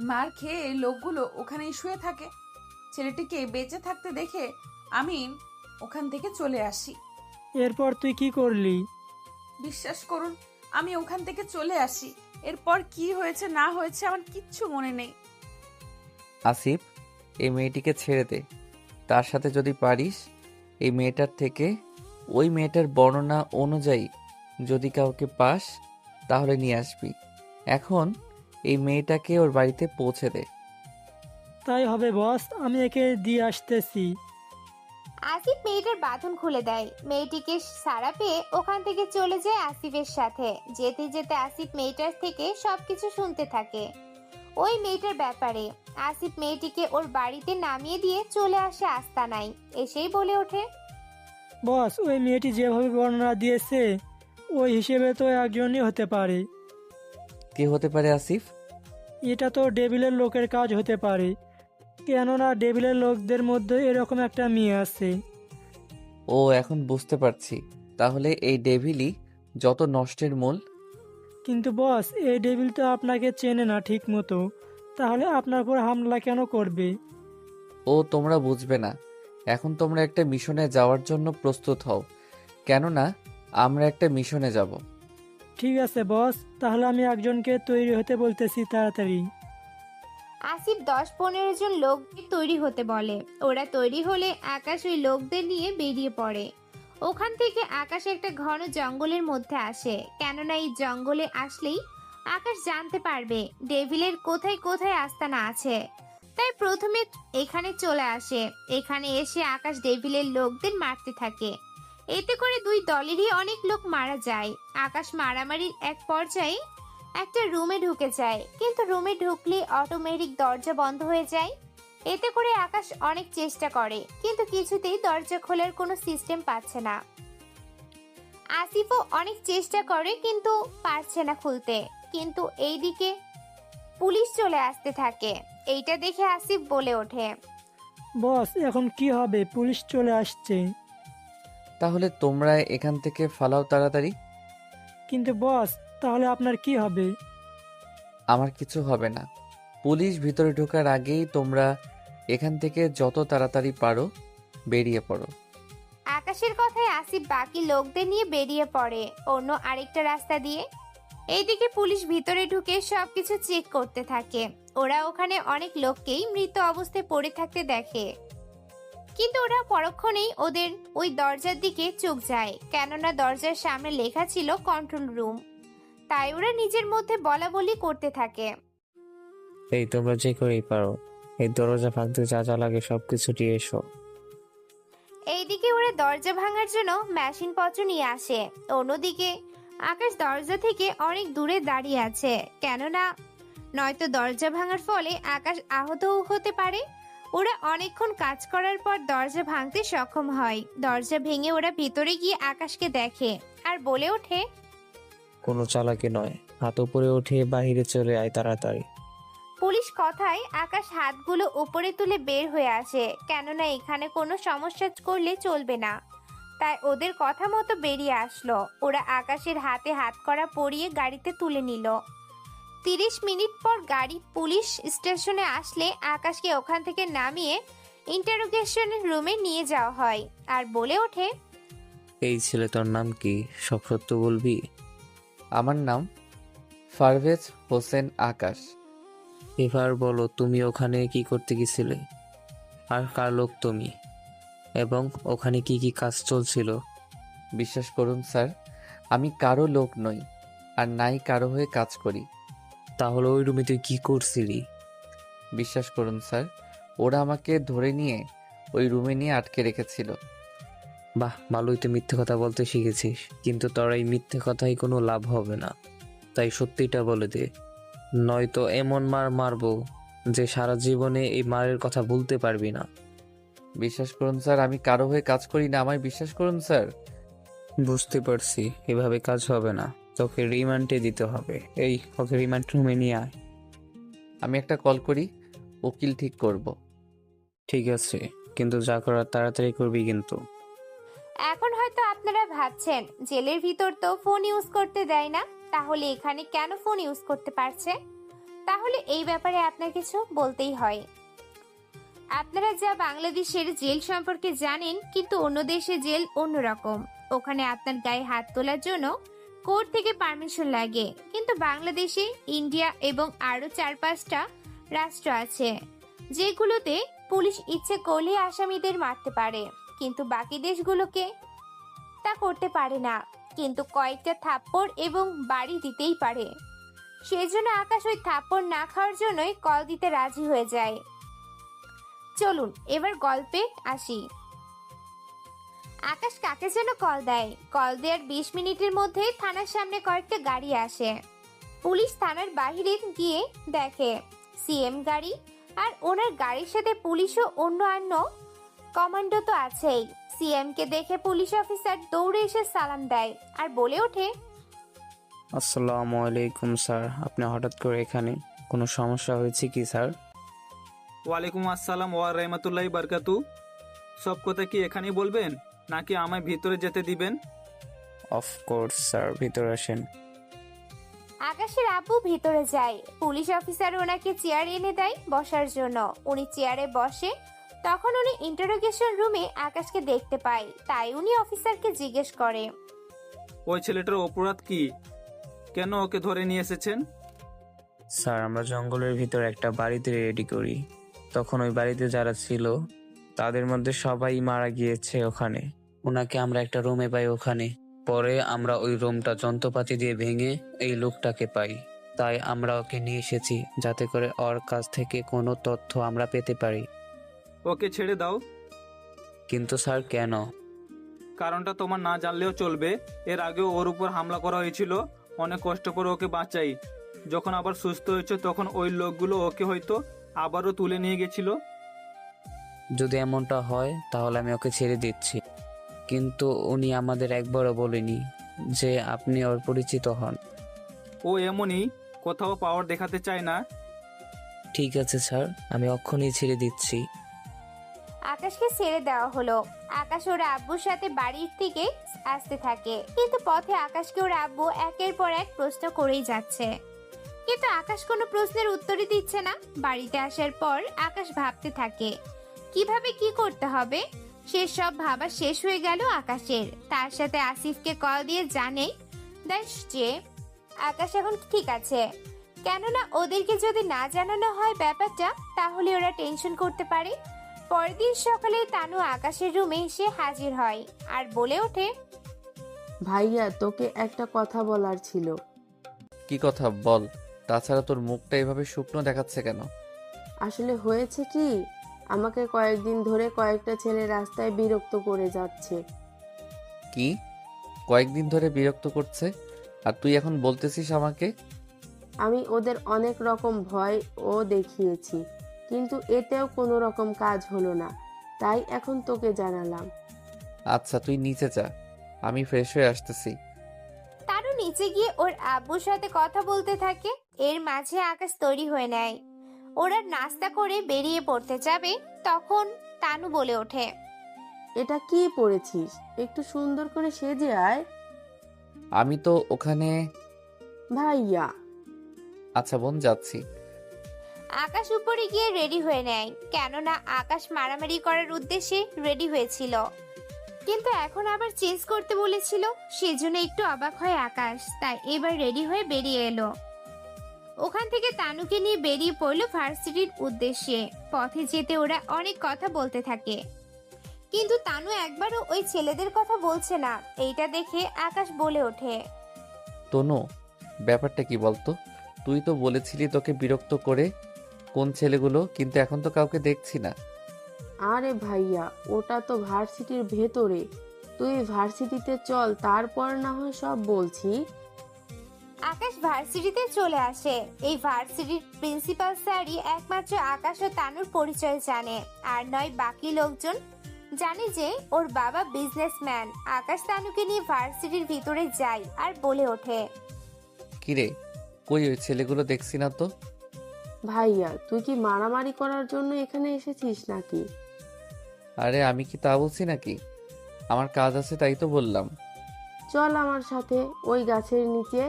মার খেয়ে লোকগুলো ওখানেই শুয়ে থাকে। ছেলেটিকে বেঁচে থাকতে দেখে আমি ওখান থেকে চলে আসি। এরপর তুই কি করলি? বিশ্বাস করুন, আমি ওখান থেকে চলে আসি। এরপর কি হয়েছে না হয়েছে আমার কিচ্ছু মনে নেই। আসিফ, এই মেয়েটিকে ছেড়ে দে। তার সাথে যদি পারিস এই মেয়েটার থেকে ওই মেয়েটার বর্ণনা অনুযায়ী যদি কাউকে পাস তাহলে নিয়ে আসবি। এখন এই মেয়েটাকে ওর বাড়িতে পৌঁছে দে। তাই হবে বস, আমি একে দিয়ে আসতেছি। আসিফ মেয়েটার বাঁধন খুলে দেয়। মেয়েটিকে সাড়া পেয়ে ওখান থেকে চলে যায় আসিফের সাথে। যেতে যেতে আসিফ মেয়েটার থেকে সবকিছু শুনতে থাকে ওই মেয়েটার ব্যাপারে। আসিফ মেয়েটিকে ওর বাড়িতে নামিয়ে দিয়ে চলে আসে আস্তানায়। এসেই বলে ওঠে, বস, ওই মেয়েটি যেভাবে বর্ণনা দিয়েছে ওই হিসেবে তো একজনই হতে পারে। কে হতে পারে আসিফ? এটা তো ডেভিলের লোকের কাজ হতে পারে, কেননা ডেভিলের লোকদের মধ্যে এরকম একটা মেয়ে আছে। ও, এখন বুঝতে পারছি। তাহলে এই ডেভিলই যত নষ্টের মূল। কিন্তু বস, এই ডেভিল তো আপনাকে চেনে না ঠিক মতো, তাহলে আপনার উপর হামলা কেন করবে? ও, তোমরা বুঝবে না। এখন তোমরা একটা মিশনে যাওয়ার জন্য প্রস্তুত হও, কেননা আমরা একটা মিশনে যাব। ঠিক আছে বস, তাহলে আমি একজনকে তৈরি হতে বলতেছি তাড়াতাড়ি। আসিফ 10-15 জন লোক তৈরি হতে বলে। ওরা তৈরি হলে আকাশ ওই লোকদের নিয়ে বেরিয়ে পড়ে। ওখান থেকে আকাশ একটা ঘন জঙ্গলের মধ্যে আসে, কেননা এই জঙ্গলে আসলেই আকাশ জানতে পারবে ডেভিলের কোথায় কোথায় আস্তানা আছে। তাই প্রথমে এখানে চলে আসে। এখানে এসে আকাশ ডেভিলের লোকদের মারতে থাকে। এতে করে দুই দলেরই অনেক লোক মারা যায়। আকাশ মারামারির এক পর্যায়ে একটা রুমে ঢুকে যায়, কিন্তু রুমে ঢুকলে অটোমেটিক দরজা বন্ধ হয়ে যায়। এতে করে আকাশ অনেক চেষ্টা করে, কিন্তু কিছুতেই দরজা খোলার কোনো সিস্টেম পাচ্ছে না। আসিফও অনেক চেষ্টা করে, কিন্তু পারছে না খুলতে। কিন্তু এইদিকে পুলিশ চলে আসতে থাকে। এইটা দেখে আসিফ বলে ওঠে, বস, এখন কি হবে? পুলিশ চলে আসছে। তাহলে তোমরা এখান থেকে ফালাও তাড়াতাড়ি। কিন্তু বস, তাহলে আপনার কি হবে? আমার কিছু হবে না। পুলিশ ভিতরে ঢোকার আগেই তোমরা এখান থেকে যত তাড়াতাড়ি পারো বেরিয়ে পড়ো। আকাশের কথায় আসিফ বাকি লোকদের নিয়ে বেরিয়ে পড়ে অন্য আরেকটা রাস্তা দিয়ে। এইদিকে পুলিশ ভিতরে ঢুকে সবকিছু চেক করতে থাকে। ওরা ওখানে অনেক লোককেই মৃত অবস্থায় পড়ে থাকতে দেখে, কিন্তু ওরা পরক্ষণেই ওদের ওই দরজার দিকে চোখ যায়, কেননা দরজার সামনে লেখা ছিল কন্ট্রোল রুম। তাই ওরা নিজের মধ্যে বলা বলি করতে থাকে। এই তোমরা যে করেই পারো, এই দরজা ভাঙতে যা যা লাগে সবকিছু নিয়ে এসো। এইদিকে ওরা দরজা ভাঙার জন্য মেশিন পত্র নিয়ে আসে। অন্যদিকে আকাশ দরজা থেকে অনেক দূরে দাঁড়িয়ে আছে, কেননা নয়তো দরজা ভাঙার ফলে আকাশ আহতও হতে পারে। ওরা অনেকক্ষণ কাজ করার পর দরজা ভাঙতে সক্ষম হয়। দরজা ভেঙে ওরা ভিতরে গিয়ে আকাশকে দেখে আর বলে ওঠে, কোনো চালাকি নয়, হাত উপরে উঠে বাহিরে চলে আয় তাড়াতাড়ি। পুলিশ কথায় আকাশ হাতগুলো উপরে তুলে বের হয়ে আসে, কেননা এখানে কোনো সমস্যা করলে চলবে না। তাই ওদের কথা মতো বেরিয়ে আসলো। ওরা আকাশের হাতে হাত করা পরিয়ে গাড়িতে তুলে নিল। 30 মিনিট পর গাড়ি পুলিশ স্টেশনে আসলে আকাশকে ওখান থেকে নামিয়ে ইন্টারোগেশন রুমে নিয়ে যাওয়া হয় আর বলে ওঠে, এই ছেলে তোর নাম কি, সব সত্য বলবি? আমার নাম পারভেজ হোসেন আকাশ। এবার বলো তুমি ওখানে কি করতে গেছিলে, আর কার লোক তুমি, এবং ওখানে কি কি কাজ চলছিল? বিশ্বাস করুন স্যার, আমি কারো লোক নই, আর নাই কারো হয়ে কাজ করি। তাহলে ওই রুমে তুই কি করছিলি? বিশ্বাস করুন স্যার, ওরা আমাকে ধরে নিয়ে ওই রুমে নিয়ে আটকে রেখেছিল। বাহ, ভালোই তো মিথ্যে কথা বলতে শিখেছিস, কিন্তু তোর এই মিথ্যে কথাই কোনো লাভ হবে না। তাই সত্যিটা বলে দে, নয়তো এমন মার মারবো যে সারা জীবনে এই মারের কথা ভুলতে পারবি না। বিশ্বাস করুন স্যার, আমি কারো হয়ে কাজ করি না, আমায় বিশ্বাস করুন স্যার। বুঝতে পারছি, এভাবে কাজ হবে না, তোকে রিমান্ডে দিতে হবে। এই ওকে রিমান্ড রুমে নিয়ে আয়। আমি একটা কল করি, উকিল ঠিক করব। ঠিক আছে, কিন্তু যা করার তাড়াতাড়ি করবি কিন্তু। এখন হয়তো আপনারা ভাবছেন জেলের ভিতর তো ফোন ইউজ করতে দেয় না, তাহলে এখানে কেন ফোন ইউজ করতে পারছে? তাহলে এই ব্যাপারে আপনার কিছু বলতেই হয়। আপনারা যা বাংলাদেশের জেল সম্পর্কে জানেন, কিন্তু অন্য দেশে জেল অন্যরকম। ওখানে আপনার গায়ে হাত তোলার জন্য কোর্ট থেকে পারমিশন লাগে, কিন্তু বাংলাদেশে, ইন্ডিয়া এবং আরো 4-5টা রাষ্ট্র আছে যেগুলোতে পুলিশ ইচ্ছে করলে আসামিদের মারতে পারে, কিন্তু বাকি দেশগুলোকে তা করতে পারে না, কিন্তু কয়েকটা থাপ্পড় এবং বাড়ি দিতেই পারে। সেজন্য আকাশ ওই থাপ্পড় না খাওয়ার জন্যই কল দিতে রাজি হয়ে যায়। চলুন এবার গল্পে আসি। আকাশ কাকে যেন কল দেয়। কল দেওয়ার 20 মিনিটের মধ্যে থানার সামনে কয়েকটা গাড়ি আসে। পুলিশ থানার বাইরে গিয়ে দেখে সিএম গাড়ি, আর ওনার গাড়ির সাথে পুলিশ ও অন্য কমান্ডো তো আছেই। সিএম কে দেখে পুলিশ অফিসার দৌড়ে এসে সালাম দেয় আর বলে ওঠে, আসসালামু আলাইকুম স্যার, আপনি হঠাৎ করে এখানে, কোনো সমস্যা হয়েছে কি স্যার? ওয়ালাইকুম আসসালাম ওয়া রাহমাতুল্লাহি বারকাতু। সব কথা কি এখানেই বলবেন, নাকি আমায় ভিতরে যেতে দিবেন? অফকোর্স স্যার, ভিতরে আসেন। আকাশের আব্বু ভিতরে যায়। পুলিশ অফিসার ওনাকে চেয়ার এনে দেয় বসার জন্য। উনি চেয়ারে বসে। তখন উনি ইন্টারোগেশন রুমে আকাশকে দেখতে পায়, তাই উনি অফিসারকে জিজ্ঞেস করে, ওই ছেলেটার অপরাধ কি, কেন ওকে ধরে নিয়ে এসেছেন? স্যার, আমরা জঙ্গলের ভিতর একটা বাড়িতে রেডি করি, তখন ওই বাড়িতে যারা ছিল তাদের মধ্যে সবাই মারা গিয়েছে ওখানে। ওনাকে আমরা একটা রুমে পাই ওখানে। পরে আমরা ওই রুমটা যন্ত্রপাতি দিয়ে ভেঙে এই লোকটাকে পাই। তাই আমরা ওকে নিয়ে এসেছি, যাতে করে ওর কাছ থেকে কোনো তথ্য আমরা পেতে পারি। ওকে ছেড়ে দাও। কিন্তু স্যার কেন? কারণটা তোমার না জানলেও চলবে। এর আগেও ওর উপর হামলা করা হয়েছিল, অনেক কষ্ট করে ওকে বাঁচাই। যখন আবার সুস্থ হয়েছে তখন ওই লোকগুলো ওকে হয়তো আবারও তুলে নিয়ে গেছিল। যদি এমনটা হয় তাহলে আমি ওকে ছেড়ে দিচ্ছি, কিন্তু উনি আমাদের একবারও বলেনি যে আপনি ওর পরিচিত হন। ও এমনই, কোথাও পাওয়ার দেখাতে চায় না। ঠিক আছে স্যার, আমি অক্ষুনি ছেড়ে দিচ্ছি। আকাশকে ছেড়ে দেওয়া হলো। আকাশ ওর আব্বুর সাথে বাড়ির থেকে আসতে থাকে, কিন্তু পথে আকাশকে ওর আব্বু একের পর এক প্রশ্ন করেই যাচ্ছে, কিন্তু আকাশ কোনো প্রশ্নের উত্তরই দিচ্ছে না। বাড়িতে আসার পর আকাশ ভাবতে থাকে কিভাবে কি করতে হবে। সেসব ভাবা শেষ হয়ে গেল আকাশের। তার সাথে আসিফকে কল দিয়ে জানে দেশ যে আকাশ এখন ঠিক আছে, কেননা ওদেরকে যদি না জানানো হয় ব্যাপারটা, তাহলে ওরা টেনশন করতে পারে। পরের দিন সকালে তানু আকাশের রুমে এসে হাজির হয় আর বলে ওঠে, ভাইয়া তোকে একটা কথা বলার ছিল। কি কথা বল। তাছাড়া তোর মুখটা এভাবে শুকনো দেখাচ্ছে কেন? আসলে হয়েছে কি, আমাকে কয়েকদিন ধরে কয়েকটা ছেলে রাস্তায় বিরক্ত করে যাচ্ছে। কি কয়েকদিন ধরে বিরক্ত করছে? আর তুই এখন বলতেছিস আমাকে? আমি ওদের অনেক রকম ভয় ও দেখিয়েছি, কিন্তু এতেও কোনো রকম কাজ হলো না, তাই এখন তোকে জানালাম। আচ্ছা তুই নিচে যা, আমি ফ্রেশ হয়ে আসতেছি। তানু নিচে গিয়ে ওর আব্বুর সাথে কথা বলতে থাকে। এর মাঝে আকাশ তৈরি হয়ে নেয়। ওরা নাস্তা করে বেরিয়ে পড়তে যাবে, তখন তানু বলে ওঠে, এটা কি পড়েছিস? একটু সুন্দর করে সেজে আয়। আমি তো ওখানে। ভাইয়া। আচ্ছা বোন, যাচ্ছি। আকাশ উপরে গিয়ে রেডি হয়ে নেয়, কেননা আকাশ মারামারি করার উদ্দেশ্যে রেডি হয়েছিল, কিন্তু এখন আবার চেঞ্জ করতে বলেছিল। সেজন্য একটু অবাক হয় আকাশ, তাই এবার রেডি হয়ে বেরিয়ে এলো। ওখান থেকে তানুকে নিয়ে বেরিয়ে পড়লো ভার্সিটির উদ্দেশ্যে। পথে যেতে ওরা অনেক কথা বলতে থাকে, কিন্তু তানু একবারও ওই ছেলেদের কথা বলছে না। এইটা দেখে আকাশ বলে ওঠে, তনু, ব্যাপারটা কি বলতো? তুই তো বলেছিলি তোকে বিরক্ত করে কোন ছেলেগুলো, কিন্তু এখন তো কাউকে দেখছি না। আরে ভাইয়া, ওটা তো ভার্সিটির ভেতরে। তুই ভার্সিটিতে চল, তারপর না হয় সব বলছি। আকাশ ভার্সিটিতে চলে আসে। এই ভার্সিটির প্রিন্সিপাল স্যারই একমাত্র আকাশ ও তানুর পরিচয় জানে, আর নয় বাকি লোকজন জানে যে ওর বাবা বিজনেসম্যান। আকাশ তানুকে নিয়ে ভার্সিটির ভিতরে যায় আর বলে ওঠে, কিরে, কই ওই ছেলেগুলো দেখছি না তো? ভাইয়া, তুই কি মারামারি করার জন্য এখানে এসেছিস নাকি? আরে আমি কি তা বলছি নাকি? আমার কাজ আছে তাই তো বললাম। চল আমার সাথে ওই গাছের নিচে।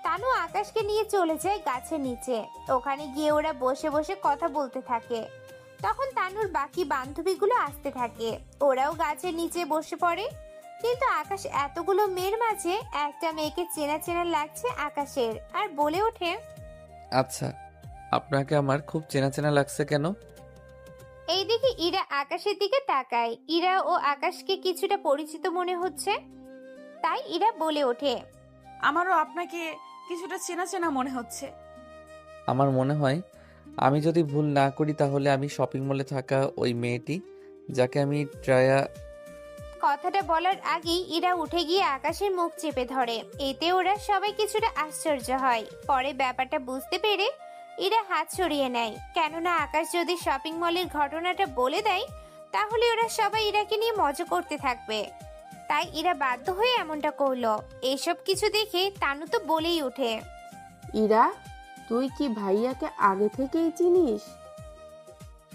তানু আকাশকে নিয়ে চলে যায় গাছের নিচে। ওখানে গিয়ে ওরা বসে বসে কথা বলতে থাকে। তখন তানুর বাকি বান্ধবীগুলো আসতে থাকে, ওরাও গাছের নিচে বসে পড়ে। কিন্তু আকাশ এতগুলো মেয়ের মাঝে একটা মেয়েকে চেনা চেনা লাগছে আকাশের, আর বলে ওঠে, আচ্ছা, আপনাকে আমার খুব চেনা চেনা লাগছে কেন? এইদিকে ইরা আকাশের দিকে তাকায়। ইরা ও আকাশকে কিছুটা পরিচিত মনে হচ্ছে, তাই ইরা বলে ওঠে, আমারও আপনাকে কিছুটা চেনা চেনা মনে হচ্ছে। আমার মনে হয় আমি যদি ভুল না করি তাহলে আমি শপিং মলে থাকা ওই মেয়েটি, যাকে আমি কথাটা বলার আগেই ইরা উঠে গিয়ে আকাশের মুখ চেপে ধরে। এতে ওরা সবাই কিছুটা আশ্চর্য হয়। পরে ব্যাপারটা বুঝতে পেরে ইরা হাত সরিয়ে নেয়, কেননা আকাশ যদি শপিং মলের ঘটনাটা বলে দেয় তাহলে ওরা সবাই ইরাকে নিয়ে মজা করতে থাকবে। তাই ইরা বাধ্য হয়ে এমনটা করলো। এইসব কিছু দেখে তানু তো বলেই ওঠে, ইরা, তুই কি ভাইয়াকে আগে থেকেই চিনিস?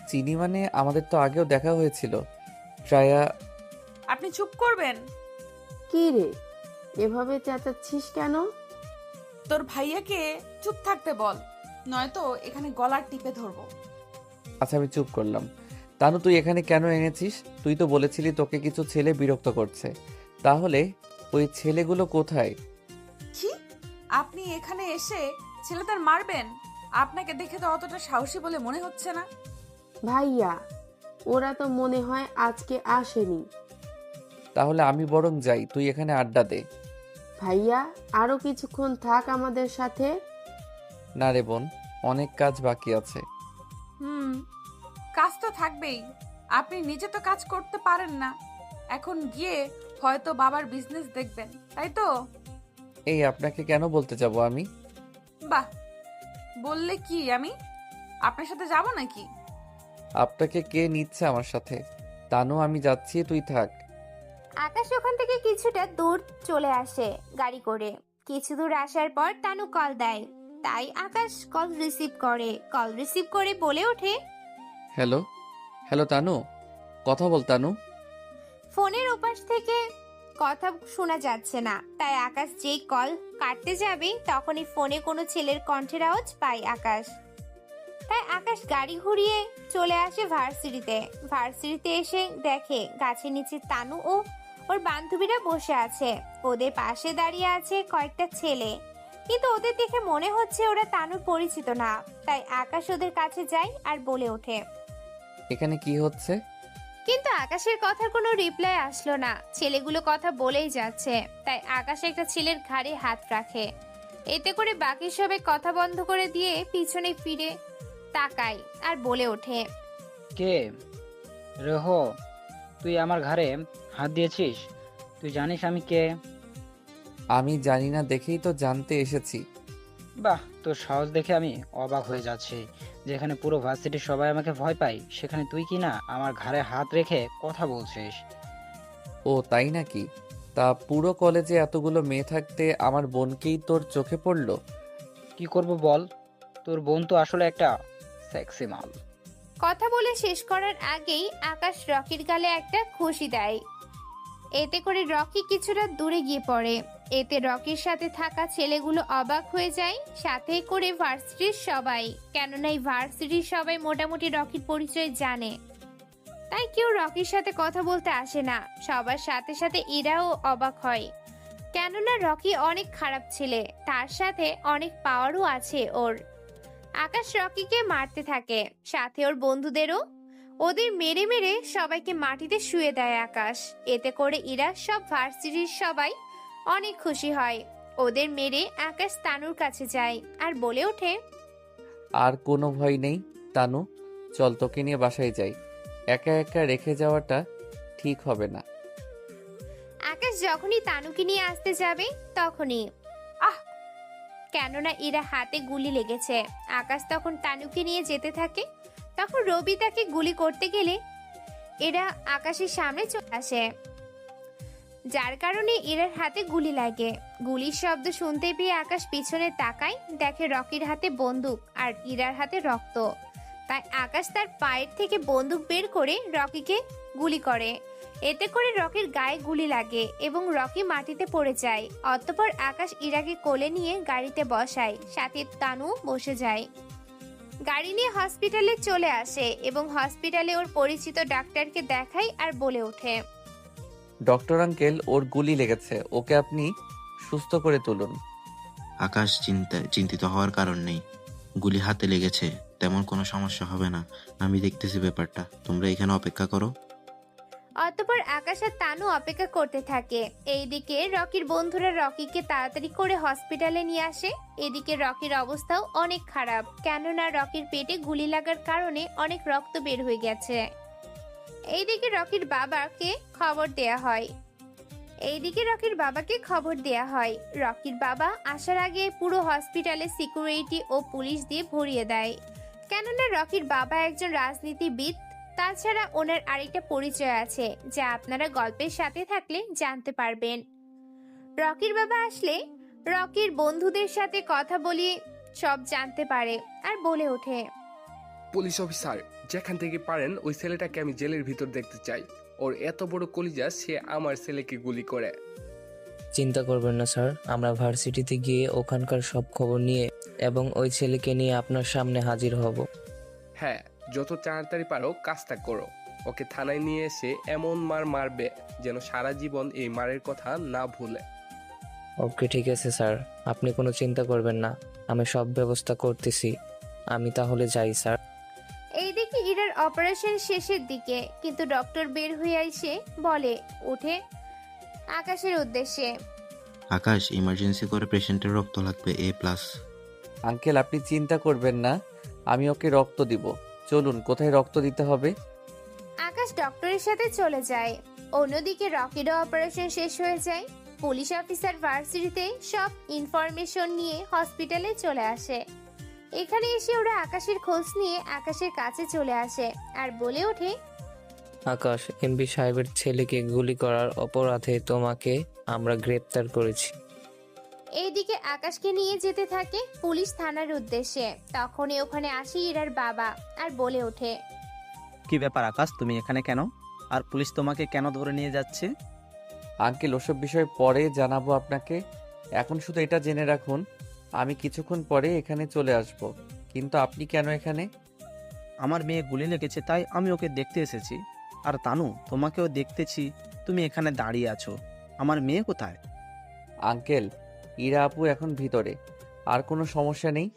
চিনি মানে আমাদের তো আগেও দেখা হয়েছিল। ট্রায়া। আপনি চুপ করবেন? কি রে, এভাবে চেঁচাচ্ছিস কেন? তোর ভাইয়াকে চুপ থাকতে বল, নয়তো এখানে গলার টিপে ধরবো। আচ্ছা আমি চুপ করলাম। তানু, তুই এখানে কেন এনেছিস? তুই তো বলেছিলি তোকে কিছু ছেলে বিরক্ত করছে, তাহলে ওই ছেলেগুলো কোথায়? কি? আপনি এখানে এসে ছেলেদের মারবেন? আপনাকে দেখে তো অতটা সাহসী বলে মনে হচ্ছে না। ভাইয়া, ওরা তো মনে হয় আজকে আসেনি। তাহলে আমি বরং যাই, তুই এখানে আড্ডা দে। ভাইয়া, আরো কিছুক্ষণ থাক আমাদের সাথে। না রে বোন, অনেক কাজ বাকি আছে। কাজ তো থাকবেই। আপনি নিজে তো কাজ করতে পারেন না, এখন গিয়ে হয়তো বাবার বিজনেস দেখবেন, তাই তো? এই, আপনাকে কেন বলতে যাব আমি? বাহ, বললে কি আমি আপনার সাথে যাব নাকি? আপনাকে কে নিচ্ছে আমার সাথে? তানু, আমি যাচ্ছি, তুই থাক। আকাশ ওখান থেকে কিছুটা দূর চলে আসে গাড়ি করে। কিছু দূর আসার পর তানু কল দেয়, তাই আকাশ কল রিসিভ করে বলে ওঠে, হ্যালো হ্যালো তানু, কথা বল তানু। ফোনের ওপাশ থেকে কথা শোনা যাচ্ছে না, তাই আকাশ যেই কল কাটতে যাবে তখনই ফোনে কোনো ছেলের কণ্ঠের আওয়াজ পায় আকাশ। তাই আকাশ গাড়ি ঘুরিয়ে চলে আসে ভার্সিটিতে। ভার্সিটিতে এসে দেখে গাছের নিচে তানু ও ওর বান্ধবীরা বসে আছে। ওদের পাশে দাঁড়িয়ে আছে কয়েকটা ছেলে, কিন্তু ওদের দেখে মনে হচ্ছে ওরা তানুর পরিচিত না। তাই আকাশ ওদের কাছে যায় আর বলে ওঠে। এখানে কি হচ্ছে? কিন্তু আকাশের কথার কোনো রিপ্লাই আসলো না। ছেলেগুলো কথা বলেই যাচ্ছে। তাই আকাশ একটা ছেলের ঘাড়ে হাত রাখে। এতে করে বাকি সবাই কথা বন্ধ করে দিয়ে পিছনে ফিরে তাকায় আর বলে ওঠে। কে রেহ, তুই আমার ঘাড়ে হাত দিয়েছিস? তুই জানিস আমি কে? আমি জানি না দেখেই তো জানতে এসেছি। বাহ, তোর সাহস দেখে আমি অবাক হয়ে যাচ্ছি। যেখানে পুরো ভার্সিটির সবাই আমাকে ভয় পায়, সেখানে তুই কি না আমার ঘাড়ে হাত রেখে কথা বলছিস? ও তাই নাকি? তা পুরো কলেজে এতগুলো মেয়ে থাকতে আমার বোনকেই তোর চোখে পড়লো? কি করব বল, তোর বোন তো আসলে একটা সেক্সি মাল। কথা বলে শেষ করার আগেই আকাশ রকির গালে একটা খুশি দেয়। এতে করে রকি কিছুটা দূরে গিয়ে পড়ে। এতে রকির সাথে থাকা ছেলেগুলো অবাক হয়ে যায়, সাথে করে ভার্সিটির সবাই। কেননা এই ভার্সিটির সবাই মোটামুটি রকির পরিচয় জানে। তাই কেউ রকির সাথে কথা বলতে আসে না। সবার সাথে সাথে ইরাও অবাক হয়, কেননা রকি অনেক খারাপ ছেলে, তার সাথে অনেক পাওয়ারও আছে ওর। আকাশ রকিকে মারতে থাকে, সাথে ওর বন্ধুদেরও। ওদের মেরে মেরে সবাইকে মাটিতে শুয়ে দেয় আকাশ। এতে করে ইরা সব ভার্সিটির সবাই অনেক খুশি হয়। ওদের মেরে আকাশ তানুর কাছে যায় আর বলে ওঠে। আর কোনো ভয় নেই তানু, চল তোকে নিয়ে বাসায় যাই। একা একা রেখে যাওয়াটা ঠিক হবে না। আকাশ যখনই তানুকে নিয়ে আসতে যাবে তখনই আহ, কেননা ইরা হাতে গুলি লেগেছে। আকাশ তখন তানুকে নিয়ে যেতে থাকে। তখন রবি তাকে গুলি করতে গেলে এরা আকাশের সামনে চলে আসে, যার কারণে ইরার হাতে গুলি লাগে। গুলির শব্দ শুনতে পেয়ে আকাশ পিছনে তাকায়, দেখে রকির হাতে বন্দুক আর ইরার হাতে রক্ত। তাই আকাশ তার পায়ের থেকে বন্দুক বের করে রকিকে গুলি করে। এতে করে রকির গায়ে গুলি লাগে এবং রকি মাটিতে পড়ে যায়। অতঃপর আকাশ ইরাকে কোলে নিয়ে গাড়িতে বসায়, সাথে তানু বসে যায়। গাড়ি নিয়ে হসপিটালে চলে আসে এবং হসপিটালে ওর পরিচিত ডাক্তারকে দেখায় আর বলে ওঠে। ডক্টর আঙ্কেল, ওর গুলি লেগেছে, ওকে আপনি সুস্থ করে তুলুন। আকাশ চিন্তিত হওয়ার কারণ নেই। গুলি হাতে লেগেছে, তেমন কোনো সমস্যা হবে না। আমি দেখতেছি ব্যাপারটা, তোমরা এখানে অপেক্ষা করো। অতঃপর আকাশ আর তানু অপেক্ষা করতে থাকে। এইদিকে রকির বন্ধুরা রকিকে তাড়াতাড়ি করে হসপিটালে নিয়ে আসে। এদিকে রকির অবস্থাও অনেক খারাপ, কেননা রকির পেটে গুলি লাগার কারণে অনেক রক্ত বের হয়ে গেছে। এইদিকে রকির বাবাকে খবর দেয়া হয়। রকির বাবা আসার আগে পুরো হসপিটালে সিকিউরিটি ও পুলিশ দিয়ে ভরিয়ে দেয়, কেননা রকির বাবা একজন রাজনীতিবিদ। তাছাড়া ওনার আরেকটা পরিচয় আছে, যা আপনারা গল্পের সাথে থাকলে জানতে পারবেন। রকির বাবা আসলে রকির বন্ধুদের সাথে কথা বলিয়ে সব জানতে পারে আর বলে ওঠে। পুলিশ অফিসার, যেখান থেকে পারেন ওই ছেলেটাকে আমি জেলের ভিতর দেখতে চাই। ওর এত বড় কলিজা, সে আমার ছেলেকে গুলি করে। চিন্তা করবেন না স্যার, আমরা ভার্সিটিতে গিয়ে ওখানকার সব খবর নিয়ে এবং ওই ছেলেকে নিয়ে আপনার সামনে হাজির হব। হ্যাঁ, যত তাড়াতাড়ি পারো কাজটা করো। ওকে থানায় নিয়ে এসে এমন মার মারবে যেন সারা জীবন এই মারের কথা না ভুলে। ওকে ঠিক আছে স্যার, আপনি কোনো চিন্তা করবেন না, আমি সব ব্যবস্থা করতেছি। আমি তাহলে যাই স্যার। এইদিকে ইরার অপারেশন শেষের দিকে, কিন্তু ডক্টর বের হয়ে এসে বলে ওঠে আকাশের উদ্দেশ্যে। আকাশ, ইমার্জেন্সি করে পেশেন্টের রক্ত লাগবে A+। আঙ্কেল আপনি চিন্তা করবেন না, আমি ওকে রক্ত দিব। চলুন, কোথায় রক্ত দিতে হবে? আকাশ ডক্টরের সাথে চলে যায়। অন্যদিকে রকিরও অপারেশন শেষ হয়ে যায়। পুলিশ অফিসার ভার্সিটিতে সব ইনফরমেশন নিয়ে হসপিটালে চলে আসে। এখানে এসে ওরা আকাশের খোঁজ নিয়ে আকাশের কাছে চলে আসে আর বলে ওঠে। আকাশ, এমপি সাহেবের ছেলেকে গুলি করার অপরাধে তোমাকে আমরা গ্রেপ্তার করেছি। এইদিকে আকাশকে নিয়ে যেতে থাকে পুলিশ থানার উদ্দেশ্যে। তখনই ওখানে আসে ইরার বাবা আর বলে ওঠে। কি ব্যাপার আকাশ, তুমি এখানে কেন? আর পুলিশ তোমাকে কেন ধরে নিয়ে যাচ্ছে? আঙ্কেল ওসব বিষয় পরে জানাবো আপনাকে, এখন শুধু এটা জেনে রাখুন আমি কিছুক্ষণ পরে এখানে চলে আসব। কিন্তু আপনি কেন এখানে? আমার মেয়ে গুলি লেগেছে তাই আমি ওকে দেখতে এসেছি। আর তানু, তোমাকেও দেখতেছি, তুমি এখানে দাঁড়িয়ে আছো। আমার মেয়ে কোথায়? আঙ্কেল, ইরা আপু এখন ভিতরে। আর কোনো সমস্যা নেই,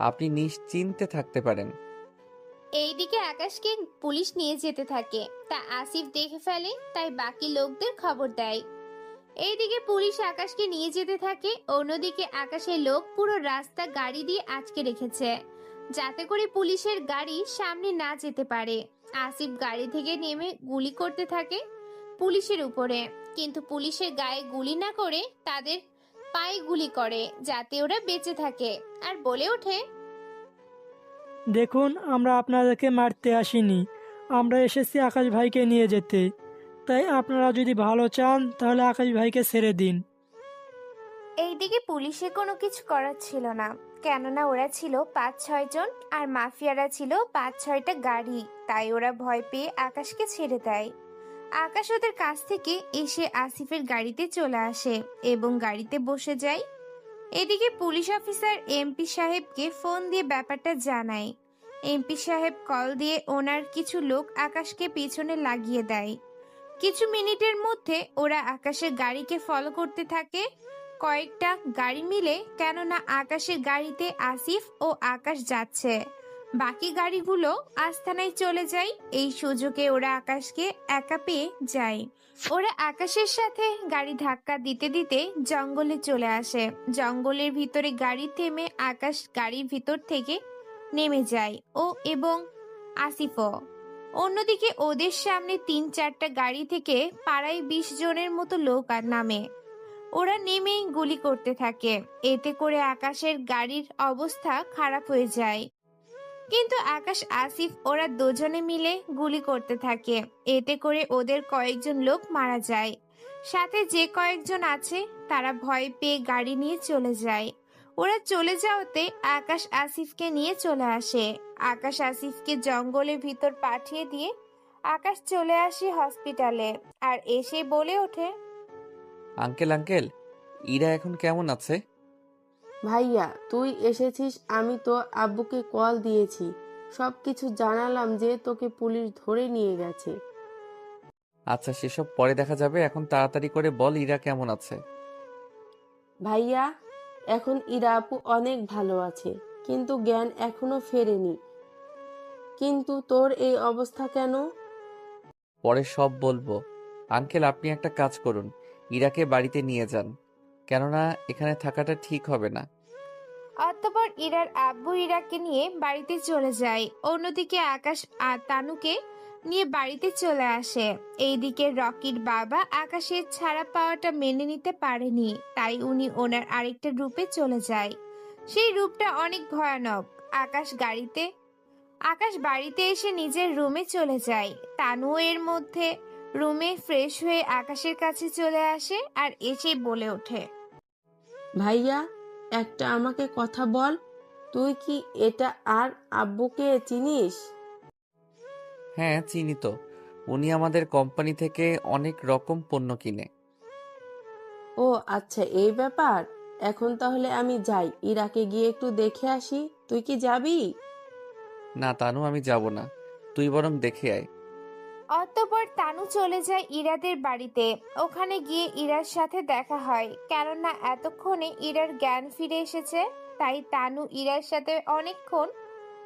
আপনি নিশ্চিন্তে থাকতে পারেন। এইদিকে আকাশকে পুলিশ নিয়ে যেতে থাকে, তা আসিফ দেখে ফেলে, তাই বাকি লোকদের খবর দেয়। এইদিকে পুলিশ আকাশকে নিয়ে যেতে থাকে, অন্যদিকে আকাশের লোক পুরো রাস্তা গাড়ি দিয়ে আটকে রেখেছে, যাতে করে পুলিশের গাড়ি সামনে না যেতে পারে। আসিফ গাড়ি থেকে নেমে গুলি করতে থাকে পুলিশের উপরে, কিন্তু পুলিশের গায়ে গুলি না করে তাদের পায়ে গুলি করে, যাতে ওরা বেঁচে থাকে, আর বলে ওঠে, দেখুন, আমরা আপনাদেরকে মারতে আসিনি, আমরা এসেছি আকাশ ভাইকে নিয়ে যেতে। তাই আপনারা যদি ভালো চান তাহলে আকাশ ভাইকে ছেড়ে দিন। এইদিকে পুলিশের কোনো কিছু করার ছিল না, কেননা ওরা ছিল ৫-৬ জন আর মাফিয়ারা ছিল ৫-৬টা গাড়ি, তাই ওরা ভয় পেয়ে আকাশকে ছেড়ে দেয়। আকাশ ওদের কাছ থেকে এসে আসিফের গাড়িতে চলে আসে এবং গাড়িতে বসে যায়। এদিকে পুলিশ অফিসার এমপি সাহেবকে ফোন দিয়ে ব্যাপারটা জানায়। এমপি সাহেব কল দিয়ে ওনার কিছু লোক আকাশকে পিছনে লাগিয়ে দেয়। কিছু মিনিটের মধ্যে ওরা আকাশের গাড়িকে ফলো করতে থাকে, কয়েকটা গাড়ি মিলে, কেননা আকাশের গাড়িতে আসিফ ও আকাশ যাচ্ছে। বাকি গাড়িগুলো আস্তানায় চলে যায়। এই সুযোগে ওরা আকাশকে একা পেয়ে যায়। ওরা আকাশের সাথে গাড়ি ধাক্কা দিতে দিতে জঙ্গলে চলে আসে। জঙ্গলের ভিতরে গাড়ি থেমে আকাশ গাড়ির ভিতর থেকে নেমে যায়, ও এবং আসিফও। অন্যদিকে ওদের সামনে ৩-৪টা গাড়ি থেকে পাড়ায় ২০ জনের মতো লোক আর নামে। ওরা নেমেই গুলি করতে থাকে, এতে করে আকাশের গাড়ির অবস্থা খারাপ হয়ে যায়। কিন্তু আকাশ, আসিফ ওরা দুজনে মিলে গুলি করতে থাকে, এতে করে ওদের কয়েকজন লোক মারা যায়। সাথে যে কয়েকজন আছে তারা ভয় পেয়ে গাড়ি নিয়ে চলে যায়। ওরা চলে যাওয়াতে আকাশ আসিফকে নিয়ে চলে আসে। আকাশ আসিফকে জঙ্গলের ভিতর পাঠিয়ে দিয়ে আকাশ চলে আসে হসপিটালে, আর এসে বলে ওঠে, আঙ্কেল আঙ্কেল, ইরা এখন কেমন আছে? ভাইয়া, তুই এসেছিস, আমি তো আব্বুকে কল দিয়েছি, সব কিছু জানালাম যে তোকে পুলিশ ধরে নিয়ে গেছে। আচ্ছা, সেসব পরে দেখা যাবে, এখন তাড়াতাড়ি করে বল ইরা কেমন আছে। ভাইয়া, এখন ইরা আপু অনেক ভালো আছে, কিন্তু জ্ঞান এখনো ফেরেনি। কিন্তু তোর এই অবস্থা কেন? পরে সব বলবো। আঙ্কেল, আপনি একটা কাজ করুন, ইরাকে বাড়িতে নিয়ে যান, কেননা এখানে থাকাটা ঠিক হবে না। অতঃপর ইরার আব্বু ইরাকে নিয়ে বাড়িতে চলে যায়। অন্যদিকে আকাশ আর তানুকে নিয়ে বাড়িতে চলে আসে। এইদিকে রকির বাবা আকাশের ছাড়া পাওয়াটা মেনে নিতে পারেনি, তাই উনি ওনার আরেকটা রূপে চলে যায়। সেই রূপটা অনেক ভয়ানক। আকাশ বাড়িতে এসে নিজের রুমে চলে যায়। তানু এর মধ্যে রুমে ফ্রেশ হয়ে আকাশের কাছে চলে আসে আর এসে বলে ওঠে, ভাইয়া, একটা আমাকে কথা বল, তুই কি এটা আর আব্বুকে চিনিস? হ্যাঁ, চিনি তো। উনি আমাদের কোম্পানি থেকে অনেক রকম পণ্য কিনে। ও আচ্ছা, এই ব্যাপার। এখন তাহলে আমি যাই, ইরাকে গিয়ে একটু দেখে আসি। তুই কি যাবি? না তানু, আমি যাব না, তুই বরং দেখে আয়। অতঃপর তানু চলে যায় ইরাদের বাড়িতে। ওখানে গিয়ে ইরার সাথে দেখা হয়, কেননা এতক্ষণে ইরার জ্ঞান ফিরে এসেছে। তাই তানু ইরার সাথে অনেকক্ষণ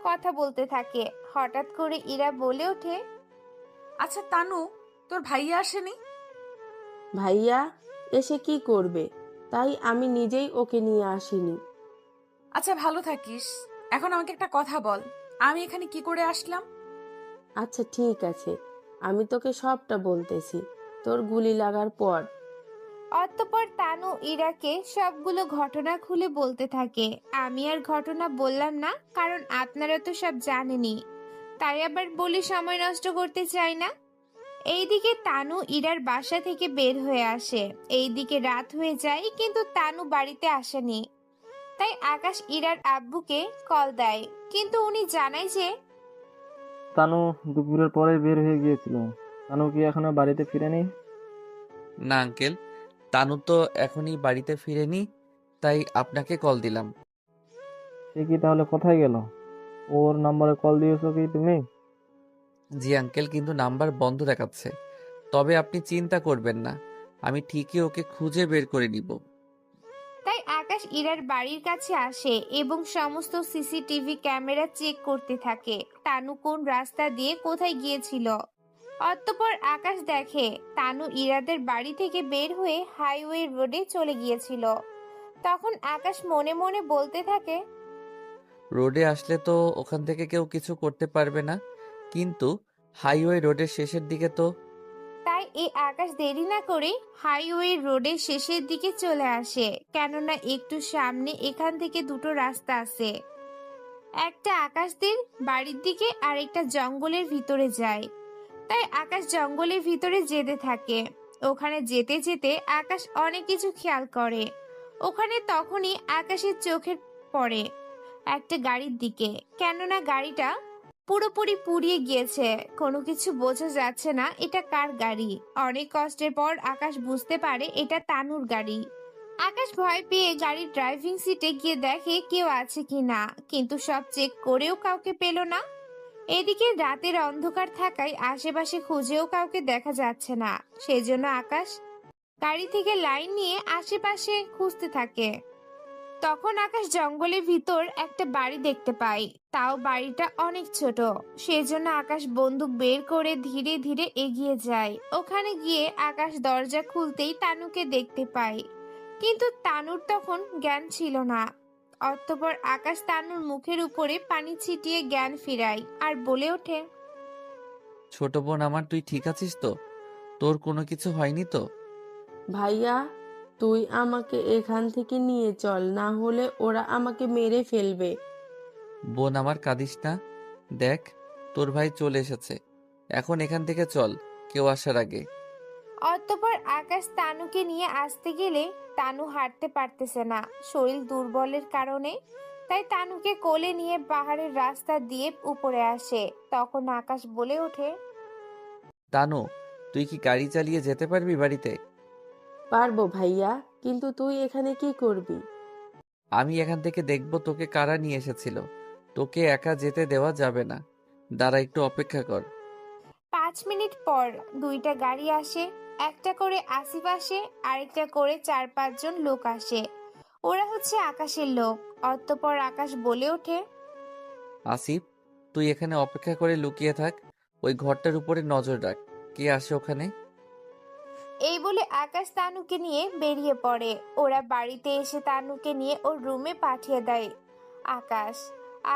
কথা বলতে থাকে। হঠাৎ করে ইরা বলে ওঠে, আচ্ছা তানু, তোর ভাইয়া আসেনি? ভাইয়া এসে কি করবে? তাই আমি নিজেই ওকে নিয়ে আসিনি। আচ্ছা, ভালো থাকিস। এখন আমাকে একটা কথা বল, আমি এখানে কি করে আসলাম? আচ্ছা ঠিক আছে, আমি তোকে সবটা বলতেছি তোর গুলি লাগার পর। অতঃপর তানু ইরাকে সবগুলো ঘটনা খুলে বলতে থাকে। আমি আর ঘটনা বললাম না, কারণ আপনারা তো সব জানেনই, তাই আবার বলে সময় নষ্ট করতে চাই না। এইদিকে তানু ইরার বাসা থেকে বের হয়ে আসে। এইদিকে রাত হয়ে যায়, কিন্তু তানু বাড়িতে আসেনি। তাই আকাশ ইরার আব্বুকে কল দেয়, কিন্তু উনি জানায় যে তানু দুপুরের পরে বের হয়ে গিয়েছিল। তানু কি এখনো বাড়িতে ফিরেনি? না আঙ্কেল, তানু তো এখনই বাড়িতে ফিরেনি, তাই আপনাকে কল দিলাম। সে কি তাহলে কোথায় গেল? ওর নাম্বারে কল দিয়েছো কি তুমি? জি আঙ্কেল, কিন্তু নাম্বার বন্ধ দেখাচ্ছে। তবে আপনি চিন্তা করবেন না, আমি ঠিকই ওকে খুঁজে বের করে নিব। তাই আকাশ ইরার বাড়ির কাছে আসে এবং সমস্ত সিসিটিভি ক্যামেরা চেক করতে থাকে তানু কোন রাস্তা দিয়ে কোথায় গিয়েছিল। অতঃপর আকাশ দেখে তানু ইরাদের বাড়ি থেকে বের হয়ে হাইওয়ে রোডে চলে গিয়েছিল। তখন আকাশ মনে মনে বলতে থাকে, রোডে আসলে তো ওখান থেকে কেউ কিছু করতে পারবে না, কিন্তু হাইওয়ে রোডের শেষের দিকে তো। তাই এই আকাশ দেরি না করে হাইওয়ে রোডের শেষের দিকে চলে আসে, কেননা একটু সামনে এখান থেকে দুটো রাস্তা আছে। একটা আকাশদের বাড়ির দিকে আর একটা জঙ্গলের ভিতরে যায়। তাই আকাশ জঙ্গলের ভিতরে যেতে থাকে। ওখানে যেতে যেতে আকাশ অনেক কিছু খেয়াল করে। ওখানে তখনই আকাশের চোখে পড়ে একটা গাড়ির দিকে, কেননা গাড়িটা পুরোপুরি পুড়িয়ে গিয়েছে। কোনো কিছু বোঝা যাচ্ছে না এটা কার গাড়ি। অনেক কষ্টের পর আকাশ বুঝতে পারে এটা তানুর গাড়ি। আকাশ ভয় পেয়ে গাড়ির ড্রাইভিং সিটে গিয়ে দেখে কেউ আছে কিনা, কিন্তু সব চেক করেও কাউকে পেল না। এদিকে রাতের অন্ধকার থাকায় আশেপাশে খুঁজেও কাউকে দেখা যাচ্ছে না। সেজন্য আকাশ গাড়ি থেকে লাইন নিয়ে আশেপাশে খুঁজতে থাকে। তখন আকাশ জঙ্গলের ভিতর একটা বাড়ি দেখতে পায়, তাও বাড়িটা অনেক ছোট। সেজন্য আকাশ বন্দুক বের করে ধীরে ধীরে এগিয়ে যায়। ওখানে গিয়ে আকাশ দরজা খুলতেই তানুকে দেখতে পায়, কিন্তু তানুর তখন জ্ঞান ছিল না। অতঃপর আকাশ তানুর মুখের উপরে পানি ছিটিয়ে জ্ঞান ফিরায় আর বলে ওঠে, ছোট বোন আমার, তুই ঠিক আছিস তো? তোর কোনো কিছু হয়নি তো? ভাইয়া, তুই আমাকে এখান থেকে নিয়ে চল, না হলে ওরা আমাকে মেরে ফেলবে। বোন আমার, কাঁদিস না। দেখ, তোর ভাই চলে এসেছে। এখন এখান থেকে চল, কেউ আসার আগে। অতঃপর আকাশ তানুকে নিয়ে আসতে গেলে তানু হাঁটতে পারতেছে না শরীর দুর্বলের কারণে। তাই তানুকে কোলে নিয়ে পাহাড়ের রাস্তা দিয়ে উপরে আসে। তখন আকাশ বলে ওঠে, তানু, তুই কি গাড়ি চালিয়ে যেতে পারবি বাড়িতে? পারবো ভাইয়া, কিন্তু তুই এখানে কি করবি? আমি এখান থেকে দেখব তোকে কারা নিয়ে এসেছিল। তোকে একা যেতে দেওয়া যাবে না। দাঁড়া, একটু অপেক্ষা কর। 5 মিনিট পর দুইটা গাড়ি আসে। একটা করে আসিফ আসে, আরেকটা করে 4-5 জন লোক আসে। ওরা হচ্ছে আকাশের লোক। অতঃপর আকাশ বলে ওঠে, আসিফ, তুই এখানে অপেক্ষা করে লুকিয়ে থাক। ওই ঘরটার উপরে নজর রাখ, কে আসে ওখানে। এই বলে আকাশ তানুকে নিয়ে বেরিয়ে পড়ে। ওরা বাড়িতে এসে তানুকে নিয়ে ওর রুমে পাঠিয়ে দেয় আকাশ।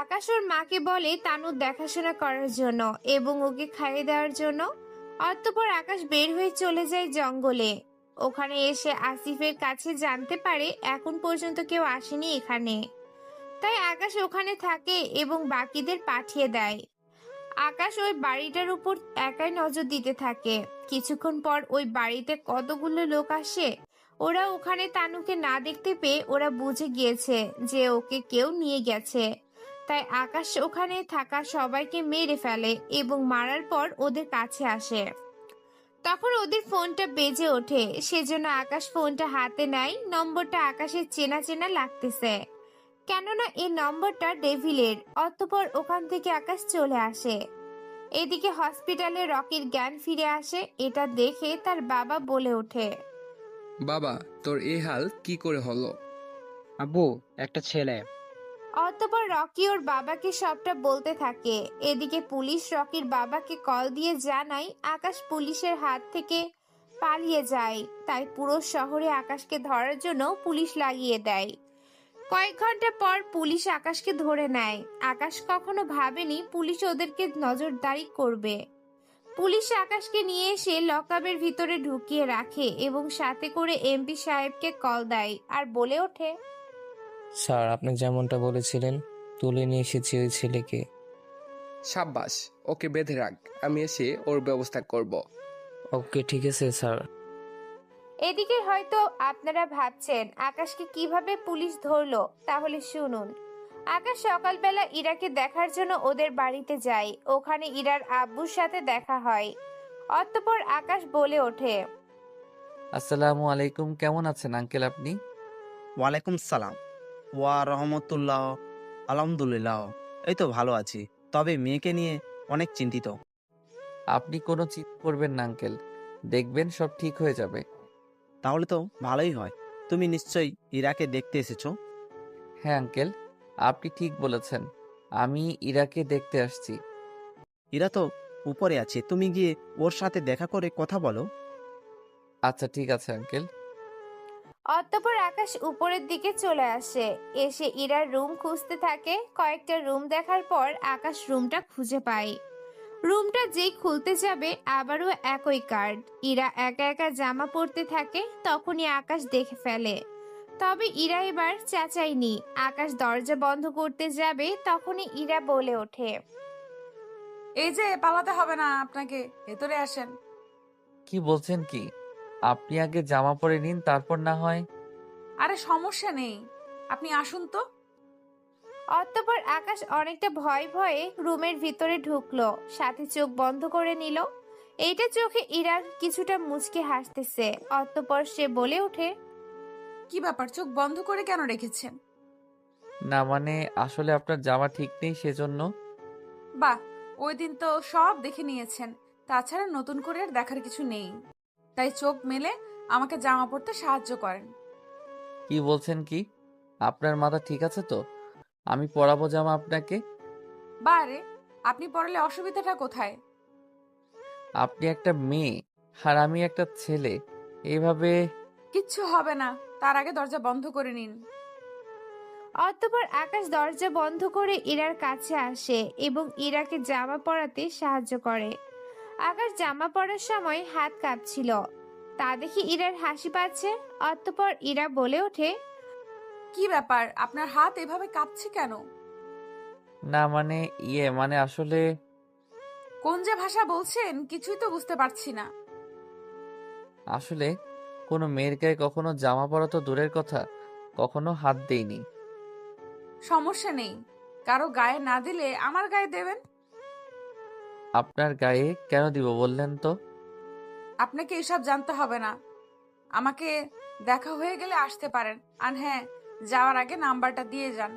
আকাশ ওর মাকে বলে তানুর দেখাশোনা করার জন্য এবং ওকে খাইয়ে দেওয়ার জন্য। অতঃপর আকাশ বের হয়ে চলে যায় জঙ্গলে। ওখানে এসে আসিফের কাছে জানতে পারে এখন পর্যন্ত কেউ আসেনি এখানে। তাই আকাশ ওখানে থাকে এবং বাকিদের পাঠিয়ে দেয়। আকাশ ওই বাড়িটার উপর একাই নজর দিতে থাকে। কিছুক্ষণ পর ওই বাড়িতে কতগুলো লোক আসে। ওরা ওখানে তানুকে না দেখতে পেয়ে ওরা বুঝে গিয়েছে যে ওকে কেউ নিয়ে গেছে। তাই আকাশ ওখানে থাকা সবাইকে মেরে ফেলে এবং মারার পর ওদের কাছে আসে। তখন ওদের ফোনটা বেজে ওঠে। সেজন্য আকাশ ফোনটা হাতে নেয়। নম্বরটা আকাশের চেনা চেনা লাগতেছে, কেননা এই নম্বরটা ডেভিলের। অতঃপর ওখান থেকে আকাশ চলে আসে। এদিকে হসপিটালে রকির জ্ঞান ফিরে আসে। এটা দেখে তার বাবা বলে ওঠে, বাবা, তোর এই হাল কি করে হলো? আব্বু, একটা ছেলে। অতঃপর রকি ওর বাবাকে সবটা বলতে থাকে। এদিকে পুলিশ রকির বাবাকে কল দিয়ে জানায় আকাশ পুলিশের হাত থেকে পালিয়ে যায়। তাই পুরো শহরে আকাশকে ধরার জন্য পুলিশ লাগিয়ে দেয়। কয়েক ঘন্টা পর পুলিশ আকাশকে ধরে নেয়। আকাশ কখনো ভাবেনি পুলিশ ওদেরকে নজরদারি করবে। পুলিশ আকাশকে নিয়ে এসে লকআপের ভিতরে ঢুকিয়ে রাখে এবং সাথে করে এমপি সাহেবকে কল দেয় আর বলে ওঠে, স্যার, আপনি যেমনটা বলেছিলেন, তুলে নিয়ে এসেছি ওই ছেলেকে। সাব্বাস, ওকে বেঁধে রাখ, আমি এসে ওর ব্যবস্থা করব। ওকে, ঠিক আছে স্যার। এদিকে হয়তো আপনারা ভাবছেন আকাশকে কিভাবে পুলিশ ধরলো, তাহলে শুনুন। আকাশ সকালবেলা ইরাকে দেখার জন্য ওদের বাড়িতে যায়। ওখানে ইরার আব্বুর সাথে দেখা হয়। অতঃপর আকাশ বলে ওঠে, আসসালামু আলাইকুম, কেমন আছেন আঙ্কেল আপনি? ওয়ালাইকুম সালাম। ওয়া রহমতুল্লাহ। আলহামদুলিল্লাহ। এই তো ভালো আছি, তবে মেয়েকে নিয়ে অনেক চিন্তিত। আপনি কোনো চিন্তা করবেন না আঙ্কেল, দেখবেন সব ঠিক হয়ে যাবে। তাহলে তো ভালোই হয়। তুমি নিশ্চয়ই ইরাকে দেখতে এসেছো। হ্যাঁ আঙ্কেল, আপনি ঠিক বলেছেন, আমি ইরাকে দেখতে আসছি। ইরা তো উপরে আছে, তুমি গিয়ে ওর সাথে দেখা করে কথা বলো। আচ্ছা ঠিক আছে আঙ্কেল। অতঃপর আকাশ উপরের দিকে চলে আসে, এসে ইরার রুম খুঁজতে থাকে। কয়েকটা রুম দেখার পর আকাশ রুমটা খুঁজে পায়। রুমটা যেই খুলতে যাবে আবারও একই কার্ড। ইরা একা একা জামা পরতে থাকে, তখনই আকাশ দেখে ফেলে। তবে ইরা এবার চেঁচায়নি। আকাশ দরজা বন্ধ করতে যাবে, তখনই ইরা বলে ওঠে, এই যে পালাতে হবে না আপনাকে, ভেতরে আসেন। কি বলছেন কি? আপনি আগে জামা পরে নিন, তারপর না হয়। আরে সমস্যা নেই, আপনি আসুন তো। অতঃপর আকাশ অনেকটা ভয়ে ভয়ে রুমের ভিতরে ঢুকলো, সাথে চোখ বন্ধ করে নিল। এইটা চোখে ইরার কিছুটা মুচকে হাসতেছে। অতঃপর সে বলে ওঠে, কি ব্যাপার, চোখ বন্ধ করে কেন রেখেছেন? না মানে আসলে আপনার জামা ঠিক নেই সেজন্য। বাহ, ওই দিন তো সব দেখে নিয়েছেন, তাছাড়া নতুন করে আর দেখার কিছু নেই। তাই চোখ মেলে আমাকে জামা পরতে সাহায্য করেন। কি বলছেন কি? আপনার মাথা ঠিক আছে তো? আমি পরাবো জামা আপনাকে। বারে, আপনি পড়ালে অসুবিধাটা কোথায়? আপনি একটা মেয়ে আর আমি একটা ছেলে, এইভাবে। কিচ্ছু হবে না, তার আগে দরজা বন্ধ করে নিন। অতঃপর আকাশ দরজা বন্ধ করে ইরার কাছে আসে এবং ইরাকে জামা পরাতে সাহায্য করে। আকাশ জামা পরার সময় হাত কাঁপছিল, তা দেখে ইরার হাসি পাচ্ছে। অতঃপর ইরা বলে ওঠে, কি ব্যাপার, আপনার হাত এভাবে কাঁপছে কেন? না মানে মানে আসলে কোন যে ভাষা বলছেন কিছুই তো বুঝতে পারছি না। আসলে কোনো মেয়ের গায়ে কখনো জামা পরা তো দূরের কথা, কখনো হাত দেইনি। সমস্যা নেই, কারো গায়ে না দিলে আমার গায়ে দেবেন। আপনার গায়ে কেন দিব বললেন তো? আপনাকে এসব জানতে হবে না। আমাকে দেখা হয়ে গেলে আসতে পারেন। আর হ্যাঁ, যাওয়ার আগে নাম্বারটা দিয়ে যান।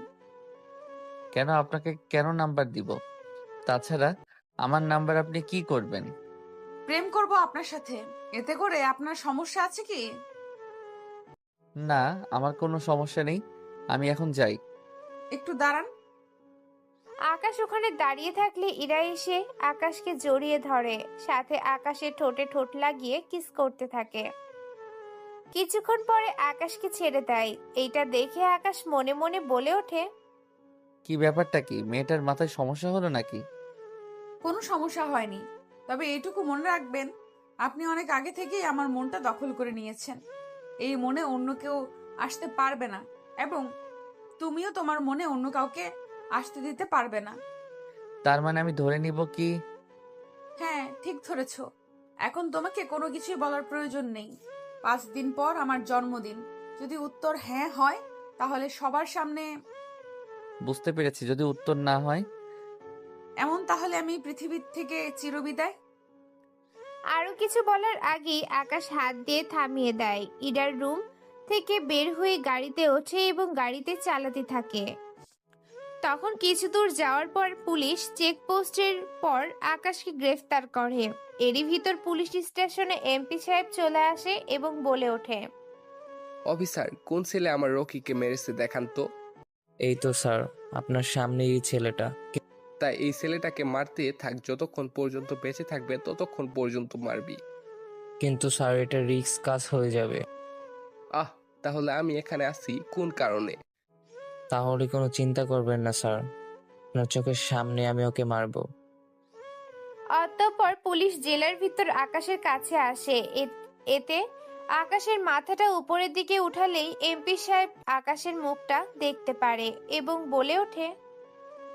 কেন আপনাকে কেন নাম্বার দিব? তাছাড়া আমার নাম্বার আপনি কি করবেন? প্রেম করব আপনার সাথে, এতে করে আপনার সমস্যা আছে কি? না, আমার কোনো সমস্যা নেই, আমি এখন যাই। একটু দাঁড়ান। আকাশ ওখানে দাঁড়িয়ে থাকলে ইরা এসে আকাশকে জড়িয়ে ধরে, সাথে আকাশের ঠোঁটে ঠোঁট লাগিয়ে কিস করতে থাকে। কিছুক্ষণ পরে আকাশকে ছেড়ে দেয়। এইটা দেখে আকাশ মনে মনে বলে ওঠে, কি ব্যাপারটা কি? মেয়েটার মাথায় সমস্যা হলো নাকি? কোনো সমস্যা হয়নি, তবে এইটুকু মনে রাখবেন, আপনি অনেক আগে থেকেই আমার মনটা দখল করে নিয়েছেন। এই মনে অন্য কেউ আসতে পারবে না, এবং তুমিও তোমার মনে অন্য কাউকে আসতে দিতে পারবে না। তার মানে আমি ধরে নিব কি? হ্যাঁ, ঠিক ধরেছ। এখন তোমাকে কোনো কিছুই বলার প্রয়োজন নেই। 5 দিন পর আমার জন্মদিন। যদি উত্তর হ্যাঁ হয়, তাহলে সবার সামনে বুঝতে পেরেছি, যদি উত্তর না হয়? তাহলে আমি পৃথিবীর থেকে চিরবিদায়। আরো কিছু বলার আগেই আকাশ হাত দিয়ে থামিয়ে দেয়। ইরার রুম থেকে বের হয়ে গাড়িতে ওঠে এবং গাড়িতে চালাতে থাকে। তখন কিছু দূর যাওয়ার পর পুলিশ চেকপোস্টের পর আকাশকে গ্রেফতার করে। এরই ভিতর পুলিশ স্টেশনে এমপি সাহেব চলে আসে এবং বলে ওঠে, অফিসার, কোন ছেলে আমার রকিকে মেরেছে দেখান তো। এই তো স্যার, আপনার সামনে এই ছেলেটা। তাই এই ছেলেটাকে মারতে থাক, যতক্ষণ পর্যন্ত বেঁচে থাকবে ততক্ষণ পর্যন্ত মারবি। কিন্তু স্যার, এটা রিস্ক কাজ হয়ে যাবে। তাহলে আমি এখানে আছি কোন কারণে? তাহলে কোনো চিন্তা করবেন না স্যার, আপনার চোখের সামনে আমি ওকে মারবো। অতঃপর পুলিশ জেলার ভিতর আকাশের কাছে আসে। এতে আকাশের মাথাটা উপরের দিকে উঠালেই এমপি সাহেব আকাশের মুখটা দেখতে পারে এবং বলে ওঠে,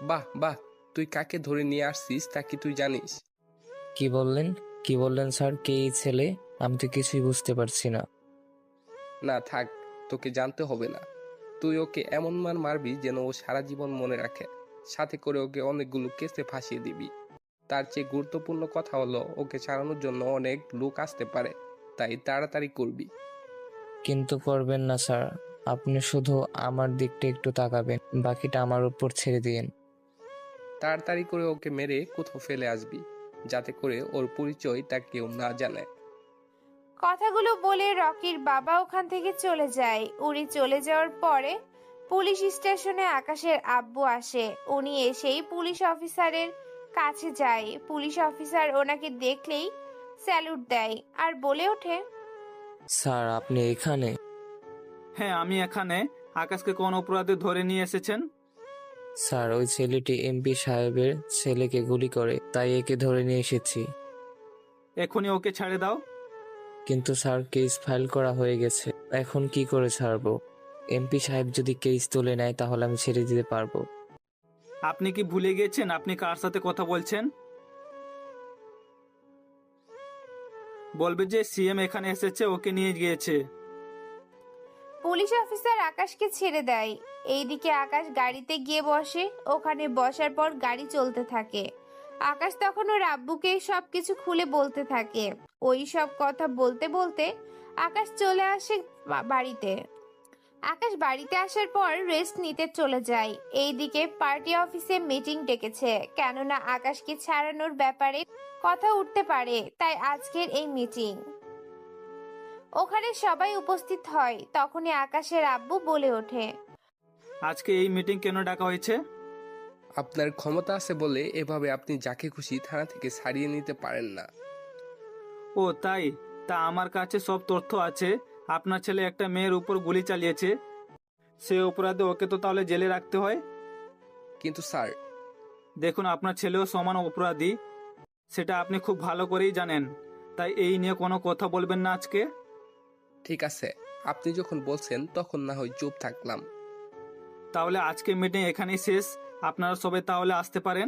বাহ বাহ, তুই কাকে ধরে নিয়ে আসছিস তা কি তুই জানিস? কি বললেন স্যার? কে এই ছেলে? আমি তো কিছুই বুঝতে পারছি না। না থাক, তোকে জানতে হবে না। তুই ওকে এমন মার মারবি যেন ও সারা জীবন মনে রাখে। সাথে করে ওকে অনেকগুলো কেসে ফাঁসিয়ে দিবি। তার চেয়ে গুরুত্বপূর্ণ কথা হলো, ওকে ছাড়ানোর জন্য অনেক লোক আসতে পারে, তাই তাড়াতাড়ি করবি। কিন্তু করবেন না স্যার, আপনি শুধু আমার দিকটা একটু তাকাবেন, বাকিটা আমার উপর ছেড়ে দিন। তাড়াতাড়ি করে ওকে মেরে কোথাও ফেলে আসবি, যাতে করে ওর পরিচয় তা কেউ না জানে। কথাগুলো বলে রকির বাবা ওখান থেকে চলে যায়। উনি চলে যাওয়ার পরে পুলিশ স্টেশনে আকাশের আব্বু আসে। উনি এসেই পুলিশ অফিসারের কাছে যায়। পুলিশ অফিসার ওনাকে দেখলেই স্যালুট দেয় আর বলে ওঠে, স্যার আপনি এখানে? হ্যাঁ, আমি এখানে। আকাশকে কোন অপরাধে ধরে নিয়ে এসেছেন? স্যার ওই ছেলেটি এমপি সাহেবের ছেলেকে গুলি করে, তাই একে ধরে নিয়ে এসেছি। এখনই ওকে ছেড়ে দাও। কিন্তু স্যার কেস ফাইল করা হয়ে গেছে, এখন কি করে ছাড়বো? এমপি সাহেব যদি কেস তুলে নেয় তাহলে আমি ছেড়ে দিতে পারবো। আপনি কি ভুলে গেছেন আপনি কার সাথে কথা বলছেন? বলবে যে সিএম এখানে এসেছে, ওকে নিয়ে গিয়েছে। পুলিশ অফিসার আকাশকে ছেড়ে দেয়। এইদিকে আকাশ গাড়িতে গিয়ে বসে। ওখানে বসার পর গাড়ি চলতে থাকে। আকাশ তখন ওর আব্বুকে সবকিছু খুলে বলতে থাকে। ওই সব কথা বলতে বলতে আকাশ চলে আসে বাড়িতে। আকাশ বাড়িতে আসার পর রেস্ট নিতে চলে যায়। এইদিকে পার্টি অফিসে মিটিং ডেকেছে, কেননা আকাশকে ছাড়ানোর ব্যাপারে কথা উঠতে পারে, তাই আজকের এই মিটিং। ওখানে সবাই উপস্থিত হয়। তখনই আকাশের আব্বু বলে ওঠে, আজকে এই মিটিং কেন ডাকা হয়েছে? আপনার ক্ষমতা আছে বলে এভাবে আপনি যাকে খুশি থানা থেকে ছাড়িয়ে নিতে পারেন না। ও তাই? তা আমার কাছে সব তথ্য আছে। আপনার ছেলে একটা মেয়ের উপর গুলি চালিয়েছে, সে অপরাধে ওকে তো তাহলে জেলে রাখতে হয়। কিন্তু স্যার, দেখুন, আপনার ছেলেও সমান অপরাধী, সেটা আপনি খুব ভালো করেই জানেন। তাই এই নিয়ে কোনো কথা বলবেন না আজকে। ঠিক আছে, আপনি যখন বলছেন তখন না হয় চুপ থাকলাম। তাহলে আজকে মিটিং এখানেই শেষ। আপনারা সবাই তাহলে আসতে পারেন।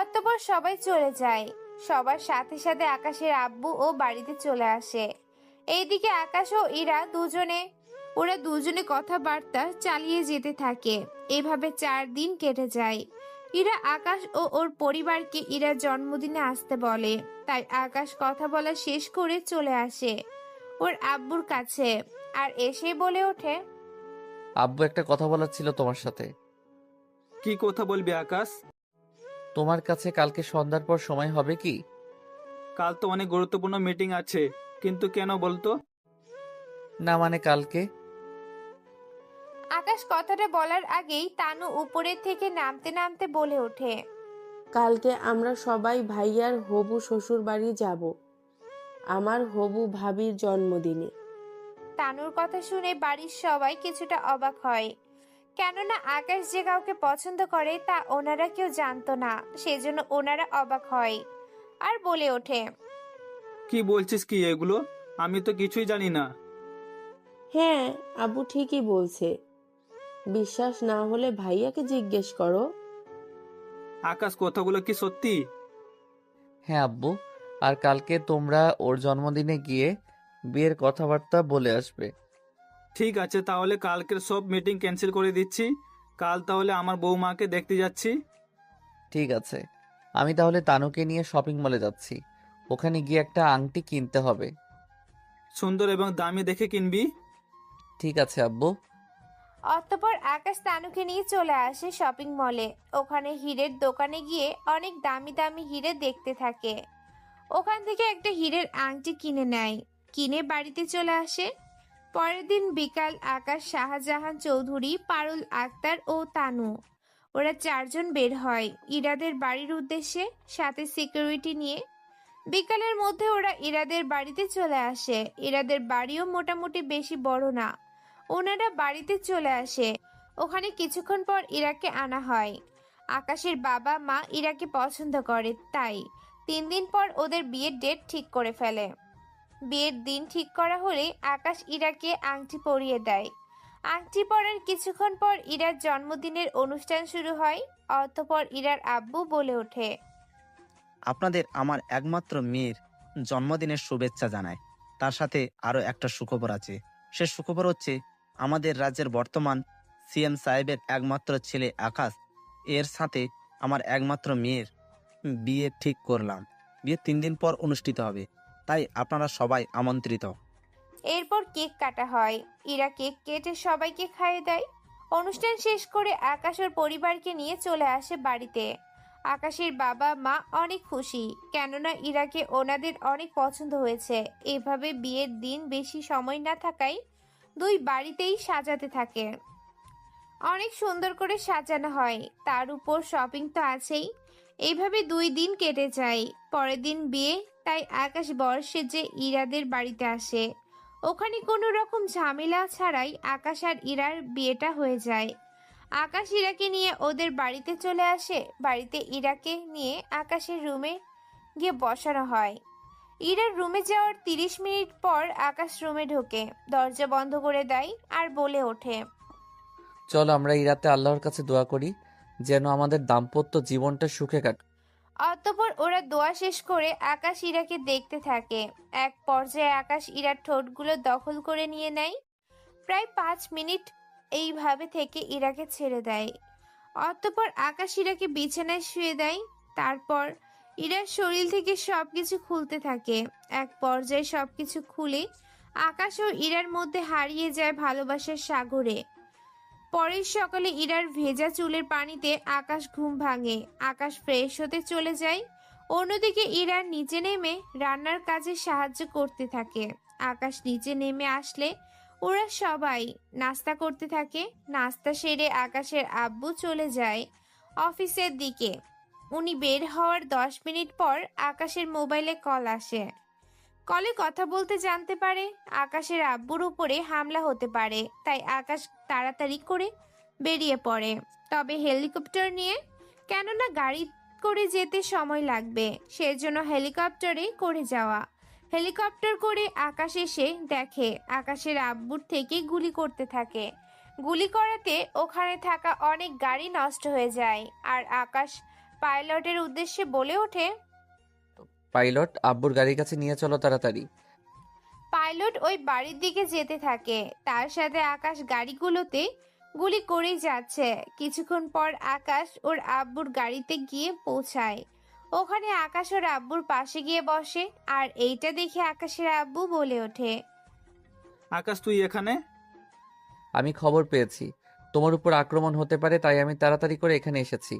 অতঃপর সবাই চলে যায়। সবার সাথে সাথে আকাশের আব্বু ও বাড়িতে চলে আসে। এইদিকে আকাশ ও ওরা দুজনে কথাবার্তা চালিয়ে যেতে থাকে। এভাবে 4 দিন কেটে যায়। ইরা আকাশ ও ওর পরিবারকে ইরার জন্মদিনে আসতে বলে। তাই আকাশ কথা বলা শেষ করে চলে আসে ওর আব্বুর কাছে আর এসে বলে ওঠে, আব্বু, একটা কথা বলার ছিল তোমার সাথে। কি কথা বলবি আকাশ? তোমার কাছে কালকে সন্ধ্যার পর সময় হবে কি? কাল তো অনেক গুরুত্বপূর্ণ মিটিং আছে, কিন্তু কেন বলতো? না মানে কালকে। আকাশ কথাটা বলার আগেই তানু উপরের থেকে নামতে নামতে বলে ওঠে, কালকে আমরা সবাই ভাইয়ার হবু শ্বশুর বাড়ি যাব, আমার হবু ভাবির জন্মদিনে। তানুর কথা শুনে বাড়ির সবাই কিছুটা অবাক হয়, কেননা আকাশ যে কাউকে পছন্দ করে তা ওনারা কেউ জানতো না। সেজন্য ওনারা অবাক হয় আর বলে ওঠে, কি বলছিস কি এগুলো? আমি তো কিছুই জানি না। হ্যাঁ, আব্বু ঠিকই বলছে। বিশ্বাস না হলে ভাইয়াকে জিজ্ঞেস করো। আকাশ, কথাগুলো কি সত্যি? হ্যাঁ আব্বু, আর কালকে তোমরা ওর জন্মদিনে গিয়ে বিয়ের কথাবার্তা বলে আসবে। ঠিক আছে, তাহলে কালকের সব মিটিং ক্যান্সেল করে দিচ্ছি। কাল তাহলে আমার বৌমাকে দেখতে যাচ্ছি। ঠিক আছে, আমি তাহলে তানুকে নিয়ে শপিং মলে যাচ্ছি। ওখানে গিয়ে একটা আংটি কিনতে হবে। সুন্দর এবং দামি দেখে কিনবি। ঠিক আছে আব্বু। অতঃপর আকাশ তানুকে নিয়ে চলে আসে শপিং মলে। ওখানে হীরের দোকানে গিয়ে অনেক দামি দামি হিরে দেখতে থাকে। ওখান থেকে একটা হীরের আংটি কিনে নেয়, কিনে বাড়িতে চলে আসে। পরের দিন বিকাল আকাশ, শাহজাহান চৌধুরী, পারুল আক্তার ও তানু ওরা 4 জন বের হয় ইরাদের বাড়ির উদ্দেশ্যে, সাথে সিকিউরিটি নিয়ে। বিকালের মধ্যে ওরা ইরাদের বাড়িতে চলে আসে। ইরাদের বাড়িও মোটামুটি বেশি বড় না। ওনারা বাড়িতে চলে আসে। ওখানে কিছুক্ষণ পর ইরাকে আনা হয়। আকাশের বাবা মা ইরাকে পছন্দ করে, তাই 3 দিন পর ওদের বিয়ের ডেট ঠিক করে ফেলে। বিয়ের দিন ঠিক করা হলে আকাশ ইরাকে আংটি পরিয়ে দেয়। আংটি পরার কিছুক্ষণ পর ইরার জন্মদিনের অনুষ্ঠান শুরু হয়। অতঃপর ইরার আব্বু বলে ওঠে, আপনাদের আমার একমাত্র মেয়ের জন্মদিনের শুভেচ্ছা জানায়। তার সাথে আরও একটা সুখবর আছে। সে সুখবর হচ্ছে আমাদের রাজ্যের বর্তমান সিএম সাহেবের একমাত্র ছেলে আকাশ, এর সাথে আমার একমাত্র মেয়ের বিয়ে ঠিক করলাম। বিয়ে 3 দিন পর অনুষ্ঠিত হবে, তাই আপনারা সবাই আমন্ত্রিত। এরপর কেক কাটা হয়। ইরা কেক কেটে সবাইকে খাইয়ে দেয়। অনুষ্ঠান শেষ করে আকাশ ওর পরিবারকে নিয়ে চলে আসে বাড়িতে। আকাশের বাবা মা অনেক খুশি, কেননা ইরাকে ওনাদের অনেক পছন্দ হয়েছে। এভাবে বিয়ের দিন বেশি সময় না থাকায় দুই বাড়িতেই সাজাতে থাকে। অনেক সুন্দর করে সাজানো হয়, তার উপর শপিং তো আছেই। এইভাবে 2 দিন কেটে যায়। পরের দিন বিয়ে, তাই আকাশ বর্ষে যে ইরাদের বাড়িতে আসে। ওখানে কোনো রকম ঝামেলা ছাড়াই আকাশ আর ইরার বিয়েটা হয়ে যায়। আকাশ ইরাকে নিয়ে ওদের বাড়িতে চলে আসে। বাড়িতে ইরাকে নিয়ে আকাশের রুমে গিয়ে বসানো হয়। ইরার রুমে যাওয়ার 30 মিনিট পর আকাশ রুমে ঢোকে, দরজা বন্ধ করে দেয় আর বলে ওঠে, চলো আমরা এই রাতে আল্লাহর কাছে দোয়া করি যেন আমাদের দাম্পত্য জীবনটা সুখে কাটে। অতঃপর ওরা দোয়া শেষ করে আকাশ ইরাকে দেখতে থাকে। এক পর্যায়ে আকাশ ইরার ঠোঁটগুলো দখল করে নিয়ে নেয়। প্রায় 5 মিনিট এইভাবে থেকে ইরাকে ছেড়ে দেয়। অতঃপর আকাশ ইরাকে বিছানায় শুয়ে দেয়। তারপর ইরার শরীর থেকে সবকিছু খুলতে থাকে। এক পর্যায়ে সবকিছু খুলে আকাশ ও ইরার মধ্যে হারিয়ে যায় ভালোবাসার সাগরে। পরের সকালে ইরার ভেজা চুলের পানিতে আকাশ ঘুম ভাঙে। আকাশ ফ্রেশ হতে চলে যায়। অন্যদিকে ইরার নিচে নেমে রান্নার কাজে সাহায্য করতে থাকে। আকাশ নিচে নেমে আসলে ওরা সবাই নাস্তা করতে থাকে। নাস্তা সেরে আকাশের আব্বু চলে যায় অফিসের দিকে। উনি বের হওয়ার 10 মিনিট পর আকাশের মোবাইলে কল আসে। কলে কথা বলতে জানতে পারে আকাশের আব্বুর উপরে হামলা হতে পারে, তাই আকাশ তাড়াতাড়ি করে বেরিয়ে পড়ে, তবে হেলিকপ্টার নিয়ে, কেননা গাড়ি করে যেতে সময় লাগবে, সেজন্য হেলিকপ্টারে করে যাওয়া। হেলিকপ্টার করে আকাশ এসে দেখে আকাশের আব্বুর থেকে গুলি করতে থাকে। গুলি করাতে ওখানে থাকা অনেক গাড়ি নষ্ট হয়ে যায়। আর আকাশ পাইলটের উদ্দেশ্যে বলে ওঠে, পাইলট, আব্বুর গাড়ির কাছে নিয়ে চলো তাড়াতাড়ি। পাইলট ওই বাড়ির দিকে যেতে থাকে। তার সাথে আকাশ গাড়িগুলোতে গুলি করেই যাচ্ছে। কিছুক্ষণ পর আকাশ ওর আব্বুর গাড়িতে গিয়ে পৌঁছায়। ওখানে আকাশ ওর আব্বুর পাশে গিয়ে বসে। আর এইটা দেখে আকাশের আব্বু বলে ওঠে, আকাশ তুই এখানে? আমি খবর পেয়েছি তোমার উপর আক্রমণ হতে পারে, তাই আমি তাড়াতাড়ি করে এখানে এসেছি।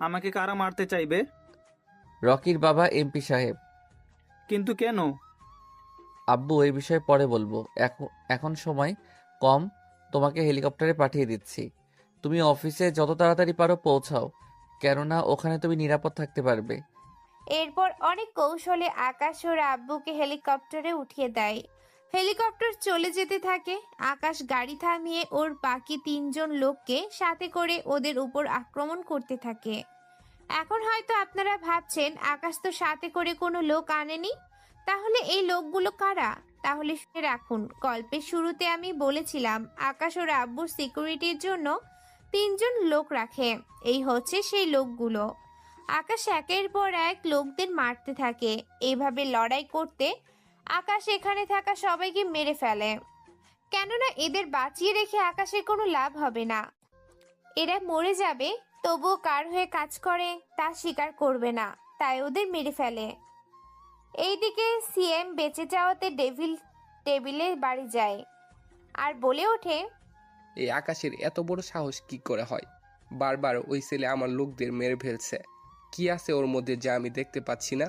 আমাকে কারা মারতে চাইবে? রকির বাবা এমপি সাহেব। কিন্তু কেন? আব্বু এই বিষয়ে পরে বলবো, এখন সময় কম, তোমাকে হেলিকপ্টারে পাঠিয়ে দিচ্ছি। তুমি অফিসে যত তাড়াতাড়ি পারো পৌঁছাও, কেননা ওখানে তুমি নিরাপদ থাকতে পারবে। এরপর অনেক কৌশলে আকাশ ওর আব্বুকে হেলিকপ্টারে উঠিয়ে দেয়। হেলিকপ্টার চলে যেতে থাকে। আকাশ গাড়ি থামিয়ে ওর বাকি 3 জন লোককে সাথে করে ওদের উপর আক্রমণ করতে থাকে। এখন হয়তো আপনারা ভাবছেন আকাশ তো সাথে করে কোনো লোক আনেনি, তাহলে এই লোকগুলো কারা? তাহলে শুনে রাখুন, গল্পের শুরুতে আমি বলেছিলাম আকাশ ওর আব্বুর সিকিউরিটির জন্য 3 জন লোক রাখে। এই হচ্ছে সেই লোকগুলো। আকাশ একের পর এক লোকদের মারতে থাকে। এইভাবে লড়াই করতে আকাশ এখানে থাকা সবাইকে মেরে ফেলে, কেননা এদের বাঁচিয়ে রেখে আকাশের কোনো লাভ হবে না। এরা মরে যাবে, তবুও কার হয়ে কাজ করে তা স্বীকার করবে না, তাই ওদের মেরে ফেলে। এইদিকে সিএম বেঁচে যাওয়াতে টেবিলে বাড়ি যায় আর বলে ওঠে, এই আকাশের এত বড় সাহস কি করে হয়? বারবার ওই ছেলে আমার লোকদের মেরে ফেলছে। কি আছে ওর মধ্যে যা আমি দেখতে পাচ্ছি না?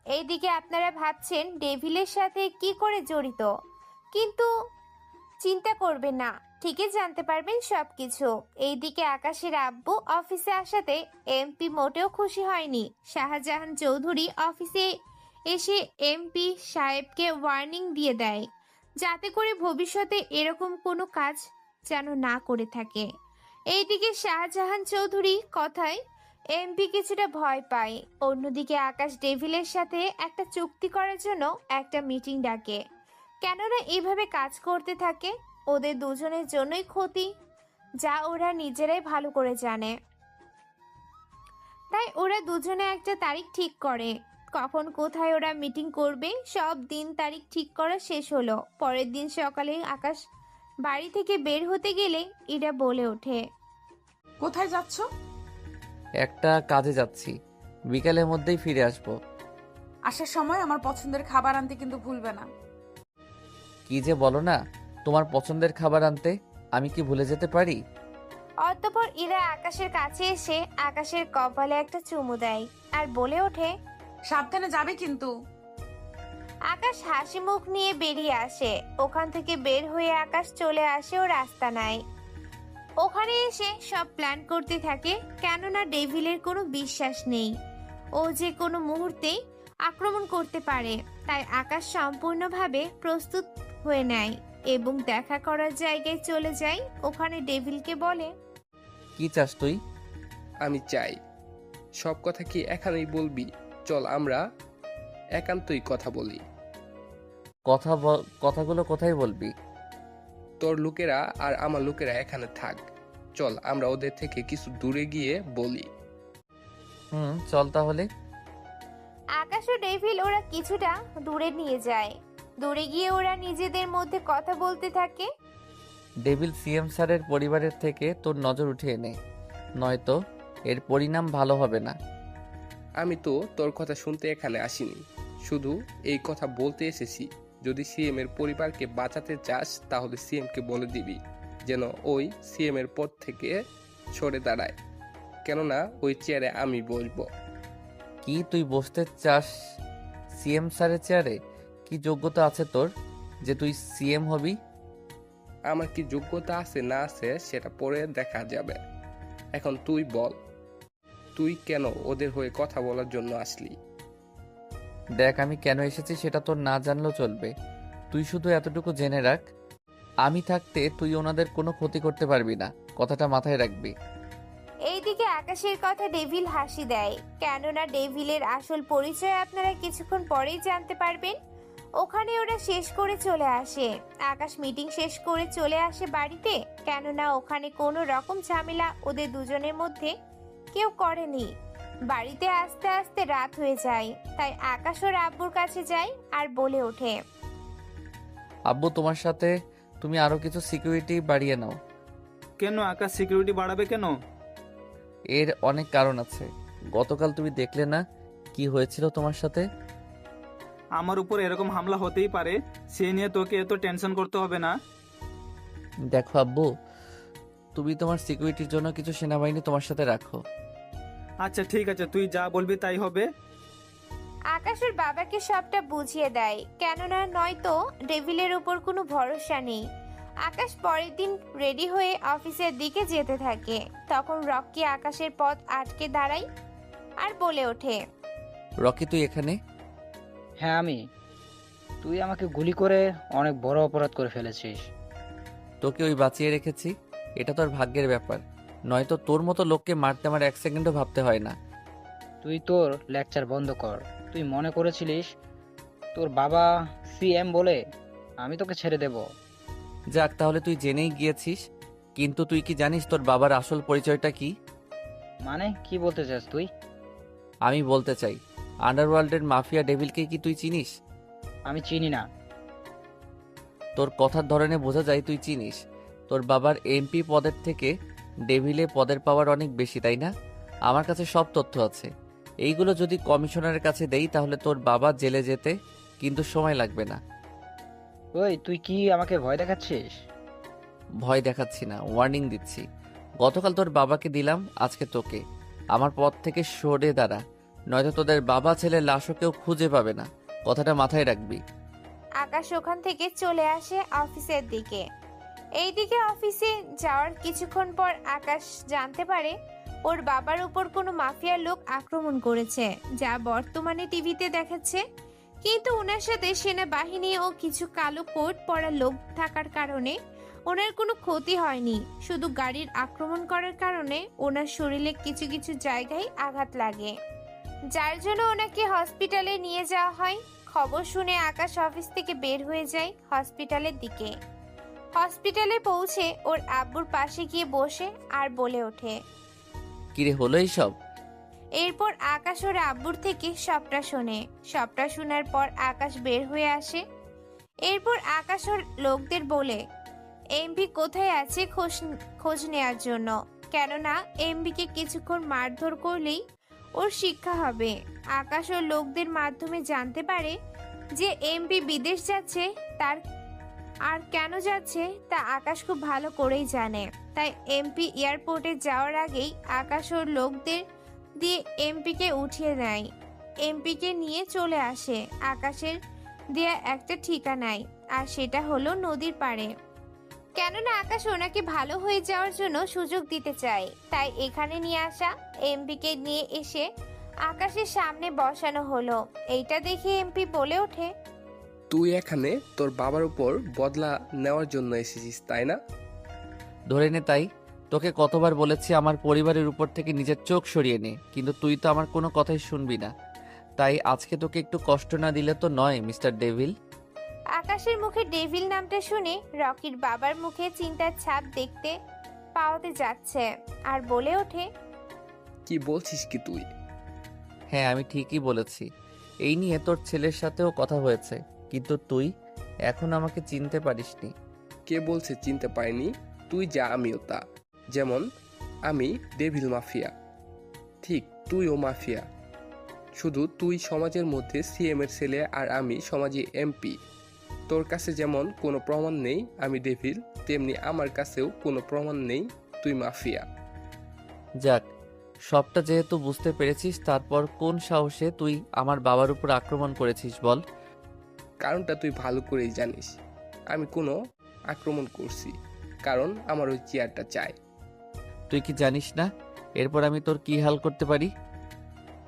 এইদিকে আপনারা ভাবছেন ডেভিলের সাথে কি করে জড়িত, কিন্তু চিন্তা করবেন না, ঠিকই জানতে পারবেন সবকিছু। এইদিকে আকাশের আব্বু অফিসে আসাতে এমপি মোটেও খুশি হয়নি। শাহজাহান চৌধুরী অফিসে এসে এমপি সাহেবকে ওয়ার্নিং দিয়ে দেয়, যাতে করে ভবিষ্যতে এরকম কোনো কাজ যেন না করে থাকে। এইদিকে শাহজাহান চৌধুরী কথায় এমপি কিছুটা ভয় পায়। অন্যদিকে আকাশ ডেভিলের সাথে একটা চুক্তি করার জন্য একটা মিটিং ডাকে, কেননা এইভাবে কাজ করতে থাকে ওদের দুজনের জন্যই ক্ষতি, যা ওরা নিজেরাই ভালো করে জানে। তাই ওরা দুজনে একটা তারিখ ঠিক করে, কখন কোথায় ওরা মিটিং করবে। সব দিন তারিখ ঠিক করা শেষ হলো। পরের দিন সকালে আকাশ বাড়ি থেকে বের হতে গেলে ইরা বলে ওঠে, কোথায় যাচ্ছ? একটা কাজে যাচ্ছি, বিকালের মধ্যেই ফিরে আসবো। আসার সময় আমার পছন্দের খাবার আনতে কিন্তু ভুলবে না। কি যে বলো না, তোমার পছন্দের খাবার আনতে? আমি কি ভুলে যেতে পারি? অতঃপর ইরা আকাশের কাছে এসে আকাশের কপালে একটা চুমু দেয় আর বলে ওঠে, সাবধানে যাবে কিন্তু। আকাশ হাসি মুখ নিয়ে বেরিয়ে আসে। ওখান থেকে বের হয়ে আকাশ চলে আসে ও রাস্তা নাই। ওখানে এসে সব প্ল্যান করতে থাকে, কেননা ডেভিলের কোনো বিশ্বাস নেই, ও যে কোনো মুহূর্তেই আক্রমণ করতে পারে। তাই আকাশ সম্পূর্ণভাবে প্রস্তুত হয়ে নেয় এবং দেখা করার জায়গায় চলে যায়। ওখানে ডেভিলকে বলে, কি চাস তুই? আমি চাই সব কথা কি এখানেই বলবি? চল আমরা একান্তই কথা বলি। কথাগুলো কোথায় বলবি? তোর লোকেরা আর আমার লোকেরা এখানে থাক, চল আমরা ওদের থেকে কিছু দূরে গিয়ে বলি। চল তাহলে। আকাশ ও ডেভিল ওরা কিছুটা দূরে নিয়ে যায়। দূরে গিয়ে ওরা নিজেদের মধ্যে কথা বলতে থাকে। ডেভিল সিএম স্যারের পরিবারের থেকে তোর নজর উঠিয়ে নে, নয়তো এর পরিণাম ভালো হবে না। আমি তো তোর কথা শুনতে এখানে আসিনি, শুধু এই কথা বলতে এসেছি। যদি সিএম এর পরিবারকে বাঁচাতে চাস তাহলে সিএম কে বলে দিবি যেন ওই সিএম এর পদ থেকে সরে দাঁড়ায়, কেননা ওই চেয়ারে আমি বসবো। কি তুই বসতে চাস সিএম স্যারের চেয়ারে? কি যোগ্যতা আছে তোর যে তুই সিএম হবি? আমার কি যোগ্যতা আছে না আছে সেটা পরে দেখা যাবে। এখন তুই বল, তুই কেন ওদের হয়ে কথা বলার জন্য আসলি? দেখ, আমি কেন এসেছি সেটা তোর না জানলেও চলবে। তুই শুধু এতটুকু জেনে রাখ, আমি থাকতে তুই ওনাদের কোনো ক্ষতি করতে পারবি না, কথাটা মাথায় রাখবি। এইদিকে আকাশের কথা ডেভিল হাসি দেয়, কেননা ডেভিলের আসল পরিচয় আপনারা কিছুক্ষণ পরেই জানতে পারবেন। ওখানে ওরা শেষ করে চলে আসে। আকাশ মিটিং শেষ করে চলে আসে বাড়িতে, কেননা ওখানে কোনো রকম ঝামেলা ওদের দুজনের মধ্যে কেউ করেনি। বাড়িতে আস্তে আস্তে রাত হয়ে যায়, তাই আকাশ ওর আব্বুর কাছে যায় আর বলে ওঠে, আব্বু, তোমার সাথে তুমি আরো কিছু সিকিউরিটি বাড়িয়ে নাও। কেন আকাশ সিকিউরিটি বাড়াবে কেন? এর অনেক কারণ আছে। গতকাল তুমি দেখলে না কি হয়েছিল তোমার সাথে? আমার উপর এরকম হামলা হতেই পারে, সে নিয়ে তোকে এত টেনশন করতে হবে না। দেখো আব্বু, তুমি তোমার সিকিউরিটির জন্য কিছু সেনাবাহিনী তোমার সাথে রাখো। আচ্ছা ঠিক আছে, তুই যা বলবি তাই হবে। আকাশের বাবাকে সবটা বুঝিয়ে দেয়, কেননা নয়তো ডেভিলের উপর কোনো ভরসা নেই। আকাশ পরের দিন রেডি হয়ে অফিসের দিকে যেতে থাকে। তখন রকি আকাশের পথ আটকে দাঁড়ায় আর বলে ওঠে, রকি, তুই এখানে? হ্যাঁ আমি। তুই আমাকে গুলি করে অনেক বড় অপরাধ করে ফেলেছিস। তোকে ওই বাঁচিয়ে রেখেছি, এটা তোর ভাগ্যের ব্যাপার, নয়তো তোর মতো লোককে মারতে আমার এক সেকেন্ডও ভাবতে হয় না। তুই তোর লেকচার বন্ধ কর। তুই মনে করেছিলিস তোর বাবা সিএম বলে আমি তোকে ছেড়ে দেব? যাক, তাহলে তুই জেনেই গিয়েছিস, কিন্তু তুই কি জানিস তোর বাবার আসল পরিচয়টা কি? মানে কি বলতে চাস তুই? আমি বলতে চাই, আন্ডারওয়ার্ল্ডের মাফিয়া ডেভিলকে কি তুই চিনিস? আমি চিনি না। তোর কথার ধরনে বোঝা যায় তুই চিনিস। তোর বাবার এমপি পদের থেকে ডেভিলে পদের পাওয়ার অনেক বেশি, তাই না? আমার কাছে সব তথ্য আছে। এইগুলো যদি কমিশনারের কাছে দেই তাহলে তোর বাবা জেলে যেতে কিন্তু সময় লাগবে না। ওই তুই কি আমাকে ভয় দেখাচ্ছিস? ভয় দেখাচ্ছি না, ওয়ার্নিং দিচ্ছি। গতকাল তোর বাবাকে দিলাম, আজকে তোকে। আমার পথ থেকে সরে দাঁড়া, নয়তো তোদের বাবা ছেলের লাশও কেউ খুঁজে পাবে না, কথাটা মাথায় রাখবি। আকাশ ওখান থেকে চলে আসে অফিসের দিকে। এইদিকে অফিসে যাওয়ার কিছুক্ষণ পর আকাশ জানতে পারে ওর বাবার উপর কোনো মাফিয়ার লোক আক্রমণ করেছে, যা বর্তমানে টিভিতে দেখাচ্ছে। কিন্তু ওনার সাথে সেনাবাহিনী ও কিছু কালো কোট পরা লোক থাকার কারণে ওনার কোনো ক্ষতি হয়নি। শুধু গাড়ির আক্রমণ করার কারণে ওনার শরীরে কিছু কিছু জায়গায় আঘাত লাগে, যার জন্য ওনাকে হসপিটালে নিয়ে যাওয়া হয়। খবর শুনে আকাশ অফিস থেকে বের হয়ে যায় হসপিটালের দিকে। হসপিটালে পৌঁছে ওর আব্বুর পাশে গিয়ে বসে আর বলে ওঠে, কিরে, হলো এইসব? এরপর আকাশ ওর আব্বুর থেকে সবটা শোনে। সবটা শোনার পর আকাশ বের হয়ে আসে। এরপর আকাশ ওর লোকদের বলে এমপি কোথায় আছে খোঁজ নেওয়ার জন্য, কেননা এমপিকে কিছুক্ষণ মারধর করলেই ওর শিক্ষা হবে। আকাশ ওর লোকদের মাধ্যমে জানতে পারে যে এমপি বিদেশ যাচ্ছে, তার আর কেন যাচ্ছে তা আকাশ খুব ভালো করেই জানে। তাই এমপি এয়ারপোর্টে যাওয়ার আগেই আকাশ ওর লোকদের দিয়ে এমপিকে উঠিয়ে নেয়। এমপিকে নিয়ে চলে আসে আকাশের দেয়া একটা ঠিকানায়, আর সেটা হলো নদীর পাড়ে। কেননা আকাশ ওনাকে ভালো হয়ে যাওয়ার জন্য সুযোগ দিতে চায়, তাই এখানে নিয়ে আসা। এমপিকে নিয়ে এসে আকাশের সামনে বসানো হলো। এইটা দেখে এমপি বলে ওঠে, তুই এখানে তোর বাবার উপর বদলা নেওয়ার জন্য এসেছিস তাই না? ধরে নে তাই। তোকে কতবার বলেছি আমার পরিবারের উপর থেকে নিজের চোখ সরিয়ে নে, কিন্তু তুই তো আমার কোনো কথাই শুনবি না। তাই আজকে তোকে একটু কষ্ট না দিলে তো নয়, মিস্টার ডেভিল। আকাশের মুখে ডেভিল নামটা শুনে রকির বাবার মুখে চিন্তার ছাপ দেখতে পাওয়াতে যাচ্ছে, আর বলে ওঠে, কি বলছিস কি তুই? হ্যাঁ, আমি ঠিকই বলেছি। এই নিয়ে তোর ছেলের সাথেও কথা হয়েছে, কিন্তু তুই এখন আমাকে চিনতে পারিসনি। কে বলছে চিনতে পারিনি? তুই যা আমিও তা। যেমন আমি ডেভিল মাফিয়া, ঠিক তুইও মাফিয়া। শুধু তুই সমাজের মধ্যে সিএম এর ছেলে আর আমি সমাজে এমপি। তোর কাছে যেমন কোনো প্রমাণ নেই আমি ডেভিল, তেমনি আমার কাছেও কোনো প্রমাণ নেই তুই মাফিয়া। যাক, সবটা যেহেতু বুঝতে পেরেছিস, তারপর কোন সাহসে তুই আমার বাবার উপর আক্রমণ করেছিস বল? কারণটা তুই ভালো করেই জানিস। আমি কোনো আক্রমণ করছি, কারণ আমার ওই চেয়ারটা চাই। তুই কি জানিস না এরপর আমি তোর কি হাল করতে পারি?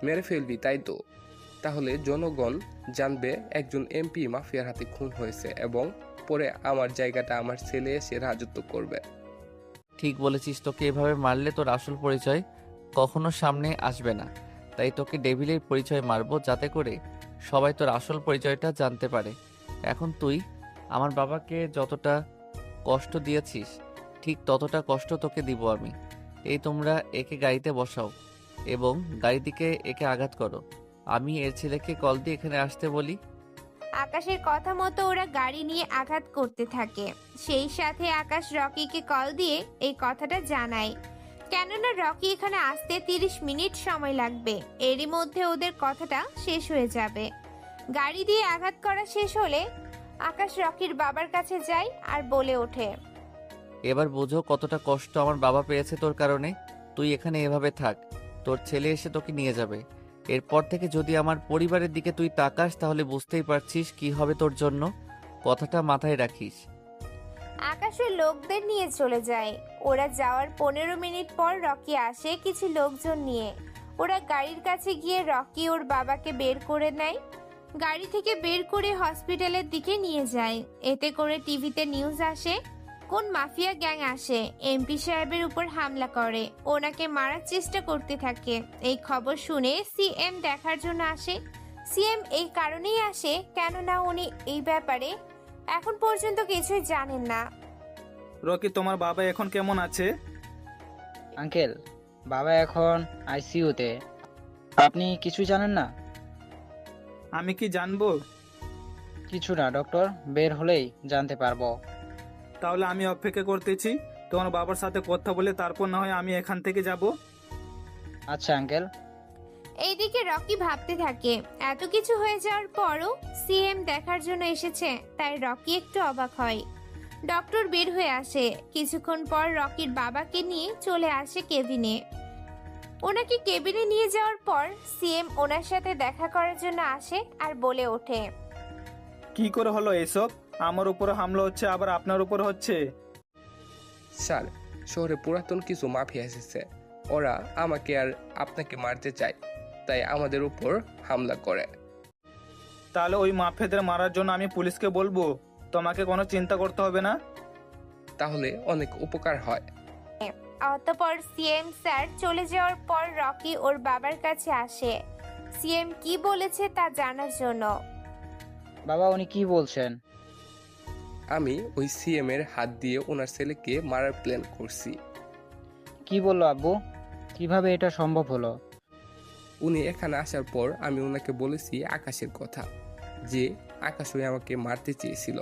মেরে ফেলবি তাই তো? তাহলে জনগণ জানবে একজন এমপি মাফিয়ার হাতে খুন হয়েছে, এবং পরে আমার জায়গাটা আমার ছেলে এসে রাজত্ব করবে। ঠিক বলেছিস। তোকে এভাবে মারলে তোর আসল পরিচয় কখনো সামনে আসবে না। তাই তোকে ডেভিলের পরিচয় মারবো, যাতে করে সবাই তোর আসল পরিচয়টা জানতে পারে। এখন তুই আমার বাবাকে যতটা কষ্ট দিয়েছিস, ঠিক ততটা কষ্ট তোকে দিব আমি। এই তোমরা একে গাড়িতে বসাও এবং গাড়ি দিকে একে আঘাত করো। আমি এর ছেলেকে কল দিয়ে এখানে আসতে বলি। আকাশের কথা মতো ওরা গাড়ি নিয়ে আঘাত করতে থাকে। সেই সাথে আকাশ রকিকে কল দিয়ে এই কথাটা জানায়, কেননা রকি এখানে আসতে 30 মিনিট সময় লাগবে। এরই মধ্যে ওদের কথাটা শেষ হয়ে যাবে। গাড়ি দিয়ে আঘাত করা শেষ হলে আকাশ রকির বাবার কাছে যায় আর বলে ওঠে, এবার বোঝো কতটা কষ্ট আমার বাবা পেয়েছে তোর কারণে। তুই এখানে এভাবে থাক, তোর ছেলে এসে তোকে নিয়ে যাবে। এরপর থেকে যদি আমার পরিবারের দিকে তুই তাকাস, তাহলে বুঝতেই পারছিস কি হবে তোর জন্য। কথাটা মাথায় রাখিস। আকাশের লোকদের নিয়ে চলে যায়। ওরা যাওয়ার 15 মিনিট পর রকি আসে কিছু লোকজন নিয়ে। ওরা গাড়ির কাছে গিয়ে রকি ওর বাবাকে বের করে নেয়। গাড়ি থেকে বের করে হসপিটালের দিকে নিয়ে যায়। এতে করে টিভিতে নিউজ আসে, কোন মাফিয়া গ্যাং আসে এমপি সাহেবের উপর হামলা করে, ওনাকে মারার চেষ্টা করতে থাকে। এই খবর শুনে সিএম দেখার জন্য আসে। সিএম এই কারণেই আসে কেননা উনি এই ব্যাপারে এখন পর্যন্ত কিছুই জানেন না। রকি, তোমার বাবা এখন কেমন আছে? আঙ্কেল, বাবা এখন আইসিইউতে। আপনি কিছু জানেন না? আমি কি জানবো? কিছু না ডক্টর, বের হলেই জানতে পারবো। তাহলে আমি অপেক্ষা করতেছি। তোমার বাবার সাথে কথা বলে তারপর না হয় আমি এখান থেকে যাব। আচ্ছা আঙ্কেল। এইদিকে রকি ভাবতে থাকে, এত কিছু হয়ে যাওয়ার পরও সিএম দেখার জন্য এসেছে, তাই রকি একটু অবাক হয়। ডক্টর বের হয়ে আসে। কিছুক্ষণ পর রকির বাবাকে নিয়ে চলে আসে কেবিনে। ওনাকে কেবিনে নিয়ে যাওয়ার পর সিএম ওনার সাথে দেখা করার জন্য আসে আর বলে ওঠে, কি করে হলো এসব? আমার উপরে হামলা হচ্ছে, আবার আপনার উপর হচ্ছে। স্যার, শহরে পুরাতন কিছু মাফিয়া এসেছে। ওরা আমাকে আর আপনাকে মারতে চায়, তাই আমাদের উপর হামলা করে। তাহলে ওই মাফিয়াদের মারার জন্য আমি পুলিশকে বলবো? তোমাকে কোনো চিন্তা করতে হবে না। তাহলে অনেক উপকার হয়। অতঃপর সিএম স্যার চলে যাওয়ার পর রকি ওর বাবার কাছে আসে সিএম কি বলেছে তা জানার জন্য। বাবা, উনি কি বলছেন? আমি ওই সিএম এর হাত দিয়ে ওনার ছেলেকে মারার প্ল্যান করছি। কি বললো আব্বু? কিভাবে এটা সম্ভব হলো? উনি এখানে আসার পর আমি ওনাকে বলেছি আকাশের কথা, যে আকাশ ওই আমাকে মারতে চেয়েছিল।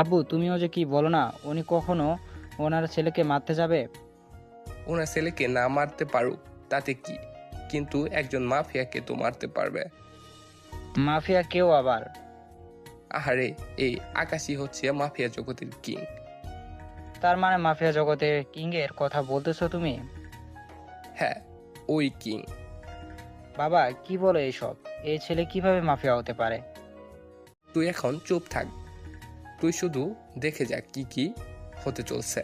আব্বু, তুমিও যে কি বলো না, উনি কখনো ওনার ছেলেকে মারতে যাবে? ওনার ছেলেকে না মারতে পারুক তাতে কি, কিন্তু একজন মাফিয়াকে তো মারতে পারবে। মাফিয়া কেউ আবার? আহারে, এই আকাশই হচ্ছে মাফিয়া জগতের কিং। তার মানে মাফিয়া জগতের কিং এর কথা বলতেছো তুমি? হ্যাঁ, ওই কিং। বাবা কি বলো এইসব? এই ছেলে কিভাবে মাফিয়া হতে পারে? তুই এখন চুপ থাক, তুই শুধু দেখে যা কি কি হতে চলছে।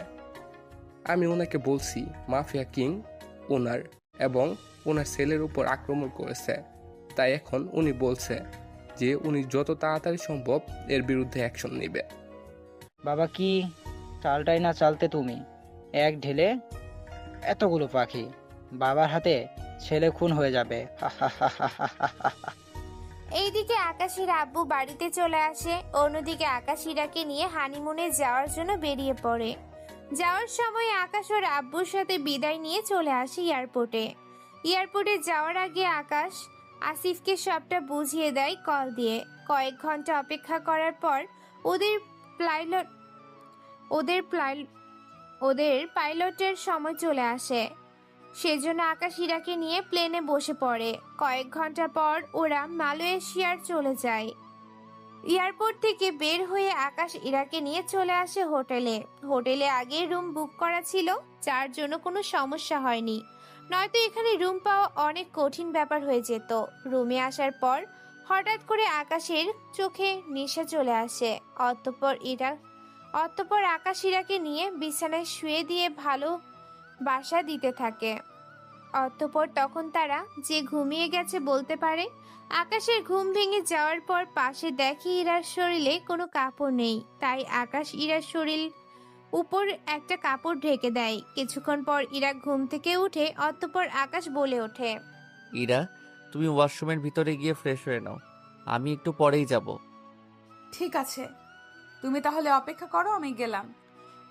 আমি ওনাকে বলছি মাফিয়া কিং ওনার এবং ওনার ছেলের উপর আক্রমণ করেছে, তাই এখন উনি বলছে যে উনি যত তাড়াতাড়ি সম্ভব এর বিরুদ্ধে অ্যাকশন নেবে। বাবা কি চালটাই না চালতে তুমি, এক ঢেলে এতগুলো পাখি, বাবার হাতে ছেলে খুন হয়ে যাবে। এইদিকে আকাশের আব্বু বাড়িতে চলে আসে, অন্যদিকে আকাশ ইরাকে নিয়ে হানিমুনে যাওয়ার জন্য বেরিয়ে পড়ে। যাওয়ার সময় আকাশ ওর আব্বুর সাথে বিদায় নিয়ে চলে আসে এয়ারপোর্টে। এয়ারপোর্টে যাওয়ার আগে আকাশ আসিফকে সবটা বুঝিয়ে দেয় কল দিয়ে। কয়েক ঘন্টা অপেক্ষা করার পর ওদের পাইলট ওদের পাইলটের সময় চলে আসে। সেজন্য আকাশ ইরাকে নিয়ে প্লেনে বসে পড়ে। কয়েক ঘন্টা পর ওরা মালয়েশিয়ার চলে যায়। এয়ারপোর্ট থেকে বের হয়ে আকাশ ইরাকে নিয়ে চলে আসে হোটেলে আগে রুম বুক করা ছিল, যার জন্য কোনো সমস্যা হয়নি, নয়তো এখানে রুম পাওয়া অনেক কঠিন ব্যাপার হয়ে যেত। রুমে আসার পর হঠাৎ করে আকাশের চোখে নেশা চলে আসে। অতঃপর আকাশ ইরাকে নিয়ে বিছানায় শুয়ে দিয়ে ভালো বাসা দিতে থাকে। অতঃপর তখন তারা যে ঘুমিয়ে গেছে বলতে পারে। আকাশের ঘুম ভেঙে যাওয়ার পর পাশে দেখে ইরার শরীরে কোনো কাপড় নেই, তাই আকাশ ইরার শরীর উপর একটা কাপড় ঢেকে দেয়। কিছুক্ষণ পর ইরা ঘুম থেকে উঠে। অতঃপর আকাশ বলে ওঠে, ইরা, তুমি ওয়াশরুমের ভিতরে গিয়ে ফ্রেশ হয়ে নাও, আমি একটু পরেই যাব। ঠিক আছে, তুমি তাহলে অপেক্ষা করো, আমি গেলাম।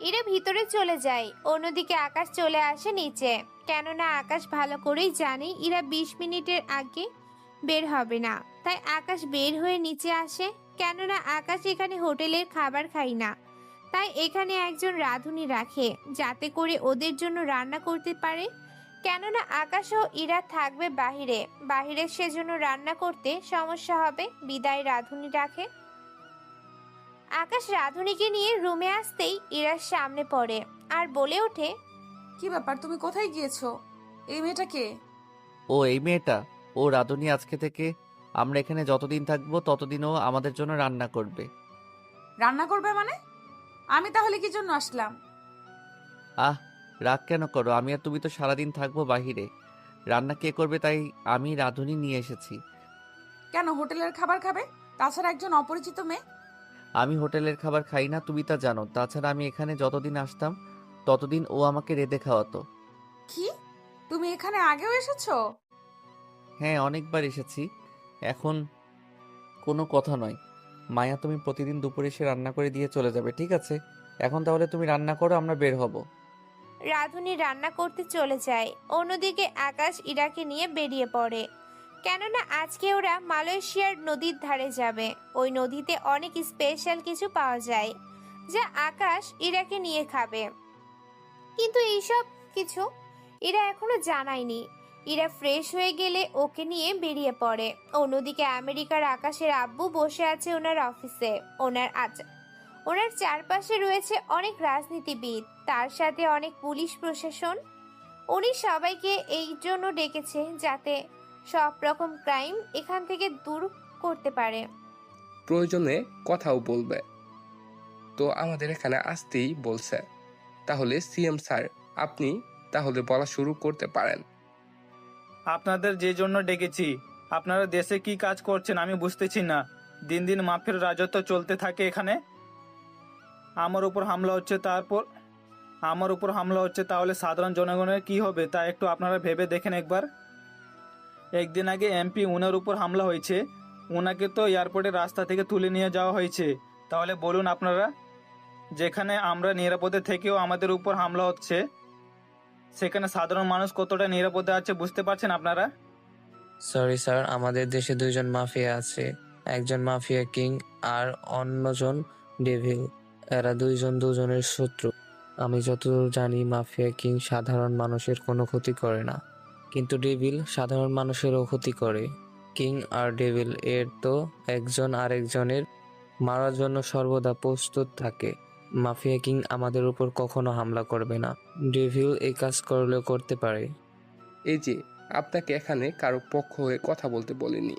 ইরা ভিতরে চলে যায়। অন্যদিকে আকাশ চলে আসে নিচে, কেননা আকাশ ভালো করেই জানে ইরা 20 মিনিটের আগে বের হবে না। তাই আকাশ বের হয়ে নিচে আসে, কেননা আকাশ এখানে হোটেলের খাবার খায় না, তাই এখানে একজন রাঁধুনি রাখে যাতে করে ওদের জন্য রান্না করতে পারে। কেননা আকাশ ও ইরা থাকবে বাহিরে সেজন্য রান্না করতে সমস্যা হবে, বিদায় রাঁধুনি রাখে। আকাশ রাঁধুনিকে নিয়ে রুমে আসতেই ইরার সামনে পড়ে আর বলে ওঠে, কি ব্যাপার, তুমি কোথায় গিয়েছো? এই মেয়েটা কে? ও এই মেয়েটা, ও রাধুনি। আজকে থেকে আমরা এখানে যতদিন থাকবো ততদিন ও আমাদের জন্য রান্না করবে। রান্না করবে মানে? আমি তাহলে কি জন্য আসলাম? আহ, রাগ কেন করো? আমি আর তুমি তো সারাদিন থাকবো বাহিরে, রান্না কে করবে? তাই আমি রাঁধুনি নিয়ে এসেছি। কেন হোটেলের খাবার খাবে? তাছাড়া একজন অপরিচিত মেয়ে। আমি হোটেলের খাবার খাই না, তুমি তা জানো। তাছাড়া আমি এখানে যতদিন আসতাম ততদিন ও আমাকে রেঁধে খাওয়াতো। কি, তুমি এখানে আগেও এসেছো? হ্যাঁ, অনেকবার এসেছি। এখন কোনো কথা নয় মায়া, তুমি প্রতিদিন দুপুরে এসে রান্না করে দিয়ে চলে যাবে, ঠিক আছে? এখন তাহলে তুমি রান্না করো, আমরা বের হব। রাঁধুনি রান্না করতে চলে যায়। অন্যদিকে আকাশ ইরাকে নিয়ে বেরিয়ে পড়ে, কেননা আজকে ওরা মালয়েশিয়ার নদীর ধারে যাবে। ওই নদীতে অনেক স্পেশাল কিছু পাওয়া যায় যা আকাশ ইরাকে নিয়ে খাবে, কিন্তু এইসব কিছু ইরা এখনো জানায়নি। ইরা ফ্রেশ হয়ে গেলে ওকে নিয়ে বেরিয়ে পড়ে। অন্যদিকে আমেরিকার আকাশের আব্বু বসে আছে ওনার অফিসে। ওনার চারপাশে রয়েছে অনেক রাজনীতিবিদ, তার সাথে অনেক পুলিশ প্রশাসন। উনি সবাইকে এই জন্য ডেকেছে যাতে সব রকম ক্রাইম এখান থেকে দূর করতে পারে। প্রয়োজনে কথাও বলবে। তো আমাদের এখানে আসতেই বলছে, তাহলে সিএম স্যার আপনি তাহলে বলা শুরু করতে পারেন। আপনাদের যে জন্য ডেকেছি, আপনারা দেশে কি কাজ করছেন আমি বুঝতেছি না। দিন দিন মাফিয়ার রাজত্ব চলতে থাকে এখানে। আমার উপর হামলা হচ্ছে, তাহলে সাধারণ জনগণের কি হবে তা একটু আপনারা ভেবে দেখেন একবার। একদিন আগে এমপি উনার উপর হামলা হয়েছে, উনাকে তো এয়ারপোর্টের রাস্তা থেকে তুলে নিয়ে যাওয়া হয়েছে। তাহলে বলুন আপনারা, যেখানে আমরা নিরাপদে থেকেও আমাদের উপর হামলা হচ্ছে, সেখানে সাধারণ মানুষ কতটা নিরাপদে আছে বুঝতে পারছেন আপনারা? সরি স্যার, আমাদের দেশে দুইজন মাফিয়া আছে, একজন মাফিয়া কিং আর অন্যজন ডেভিল। এরা দুজনের শত্রু। আমি যতদূর জানি মাফিয়া কিং সাধারণ মানুষের কোনো ক্ষতি করে না, কিন্তু ডেভিল সাধারণ মানুষেরও ক্ষতি করে। কিং আর ডেভিল এর তো একজন আরেকজনের মারার জন্য সর্বদা প্রস্তুত থাকে। মাফিয়া কিং আমাদের উপর কখনো হামলা করবে না। ডেভিল এই কাজ করলেও করতে পারে। এই যে, আপনাকে এখানে কারো পক্ষ হয়ে কথা বলতে বলিনি।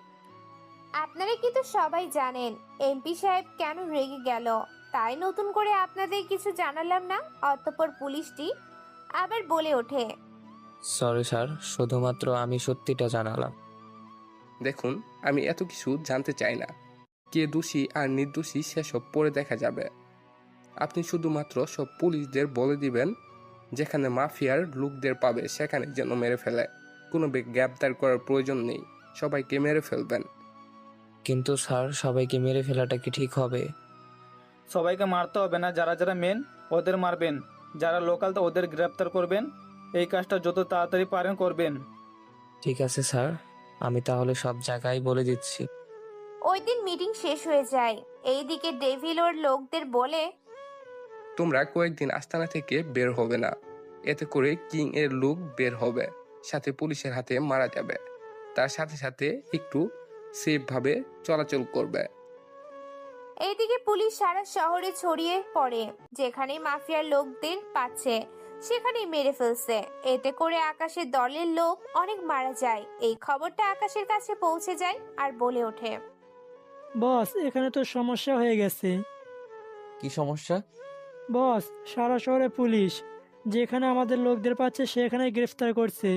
আপনারা কিন্তু সবাই জানেন এমপি সাহেব কেন রেগে গেল, তাই নতুন করে আপনাদের কিছু জানালাম না। অতঃপর পুলিশটি আবার বলে ওঠে, সরি স্যার, শুধুমাত্র আমি সত্যিটা জানালাম। দেখুন, আমি এত কিছু জানতে চাই না। কে দোষী আর নির্দোষী সেসব পরে দেখা যাবে। আপনি শুধুমাত্র সব পুলিশদের বলে দিবেন, যেখানে মাফিয়ার লোকদের পাবে সেখানে যেন মেরে ফেলে। কোনো গ্রেপ্তার করার প্রয়োজন নেই, সবাইকে মেরে ফেলবেন। কিন্তু স্যার, সবাইকে মেরে ফেলাটা কি ঠিক হবে? সবাইকে মারতে হবে না, যারা যারা মেন ওদের মারবেন, যারা লোকাল তো ওদের গ্রেপ্তার করবেন। এই কাজটা যত তাড়াতাড়ি পারেন করবেন। ঠিক আছে স্যার, আমি তাহলে সব জায়গায় বলে দিচ্ছি। ওই দিন মিটিং শেষ হয়ে যায়। এইদিকে ডেভিল ওর লোকদের বলে, তোমরা কয়েকদিন আস্তানা থেকে বের হবে না। এতে করে কিং এর লোক বের হবে, সাথে পুলিশের হাতে মারা যাবে। তার সাথে সাথে একটু সেফ ভাবে চলাচল করবে। এইদিকে পুলিশ সারা শহরে ছড়িয়ে পড়ে, যেখানে মাফিয়ার লোকদের পাচ্ছে সেখানেই মেরে ফেলছে। এতে করে আকাশের দলের লোক অনেক মারা যায়। এই খবরটা আকাশের কাছে পৌঁছে যায় আর বলে ওঠে, বস, এখানে তো সমস্যা হয়ে গেছে। কি সমস্যা? বস, সারা শহরে পুলিশ যেখানে আমাদের লোকদের পাচ্ছে সেখানে গ্রেফতার করছে,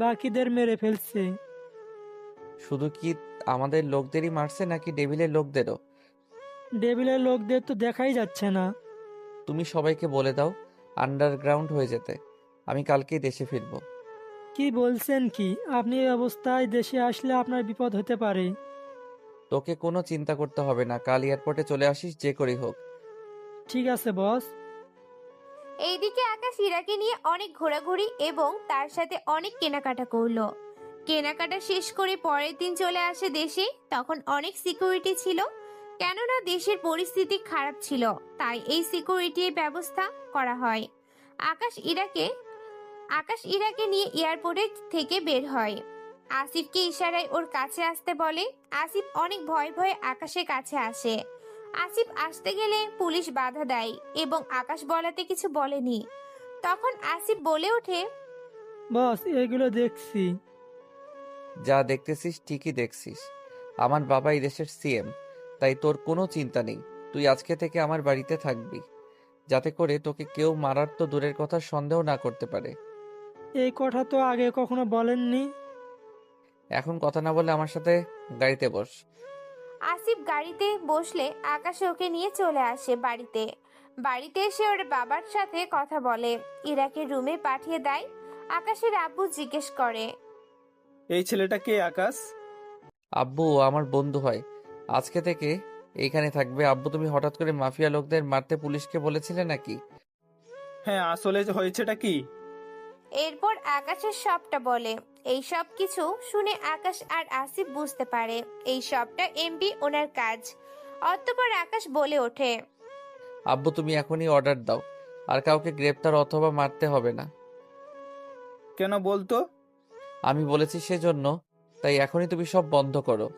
বাকিদের মেরে ফেলছে। শুধু কি আমাদের লোকদেরই মারছে নাকি ডেভিলের লোকদেরও? ডেভিলের লোকদের তো দেখাই যাচ্ছে না। তুমি সবাইকে বলে দাও আন্ডারগ্রাউন্ড হয়ে যেতে। আমি কালকেই দেশে ফিরবো। কি বলছেন কি? আপনি এই অবস্থায় দেশে আসলে আপনার বিপদ হতে পারে। তোকে কোনো চিন্তা করতে হবে না, কাল এয়ারপোর্টে চলে আসিস যে করেই হোক। ঠিক আছে বস। এইদিকে আকাশ ইরাকে নিয়ে অনেক ঘোরাঘুরি এবং তার সাথে অনেক কেনাকাটা করলো। কেনাকাটা শেষ করে পরের দিন চলে আসে দেশে। তখন অনেক সিকিউরিটি ছিল, কেননা দেশের পরিস্থিতি খারাপ ছিল, তাই এই সিকিউরিটির ব্যবস্থা করা হয়। আকাশ ইরাকে নিয়ে এয়ারপোর্টে থেকে বের হয়। আসিফকে ইশারায় ওর কাছে আসতে বলে। আসিফ অনেক ভয়ে ভয়ে আকাশের কাছে আসে। আসিফ আসতে গেলে পুলিশ বাধা দেয় এবং আকাশ বলাতে কিছু বলেনি। তখন আসিফ বলে ওঠে, বস, এগুলো দেখছি। যা দেখতেছিস ঠিকই দেখছিস। আমার বাবা এই দেশের সিএম, তাই তোর কোনো চিন্তা নেই। তুই আজকে থেকে আমার বাড়িতে থাকবি, যাতে করে তোকে কেউ মারার তো দূরের কথা সন্দেহ না করতে পারে। এই কথা তো আগে কখনো বলেননি। এখন কথা না বলে আমার সাথে গাড়িতে বস। আসিফ গাড়িতে বসলে আকাশ ওকে নিয়ে চলে আসে বাড়িতে। বাড়িতে এসে ওর বাবার সাথে কথা বলে, ইরাকে রুমে পাঠিয়ে দেয়। আকাশের আব্বু জিজ্ঞেস করে, এই ছেলেটা কে আকাশ? আব্বু ও আমার বন্ধু হয়, আজকে থেকে এইখানে থাকবে। আব্বু, তুমি হঠাৎ করে মাফিয়া লোকদের মারতে পুলিশকে বলেছিলে নাকি? হ্যাঁ, আসলে হয়েছেটা কি? এরপর আকাশের সবটা বলে। এই সব কিছু শুনে আকাশ আর আসিফ বুঝতে পারে এই সবটা এমপি ওনার কাজ। অতঃপর আকাশ বলে ওঠে, আব্বু, তুমি এখনই অর্ডার দাও, আর কাউকে গ্রেপ্তার অথবা মারতে হবে না। কেন বলতো? আমি বলেছি সেজন্য, তাই এখনই তুমি সব বন্ধ করো।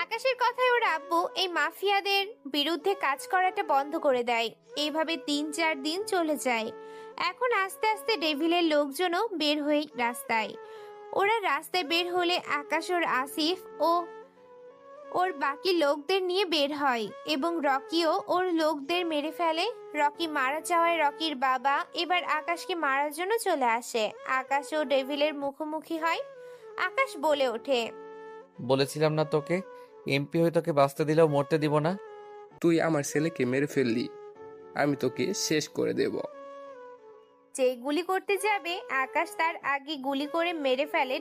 আকাশের কথায় ওর আব্বু এই মাফিয়াদের বিরুদ্ধে কাজ করাটা বন্ধ করে দেয়। এইভাবে 3-4 দিন চলে যায়। এখন আস্তে আস্তে ডেভিলের লোকজনও বের হয়ে রাস্তায়। ওরা রাস্তায় বের হলে আকাশ ওর আসিফ ও ওর বাকি লোকদের নিয়ে বের হয় এবং রকিও ওর লোকদের মেরে ফেলে। রকি মারা যাওয়ায় রকির বাবা এবার আকাশকে মারার জন্য চলে আসে। আকাশ ও ডেভিলের মুখোমুখি হয়। আকাশ বলে ওঠে, বলেছিলাম না তোকে, এমপি হয়ে তোকে বাঁচতে দিলেও মরতে দিব না। তুই আমার ছেলেকে মেরে ফেললি, আমি তোকে শেষ করে দেব। যে গুলি করতে যাবে আকাশ তার আগে গুলি করে মেরে ফেলে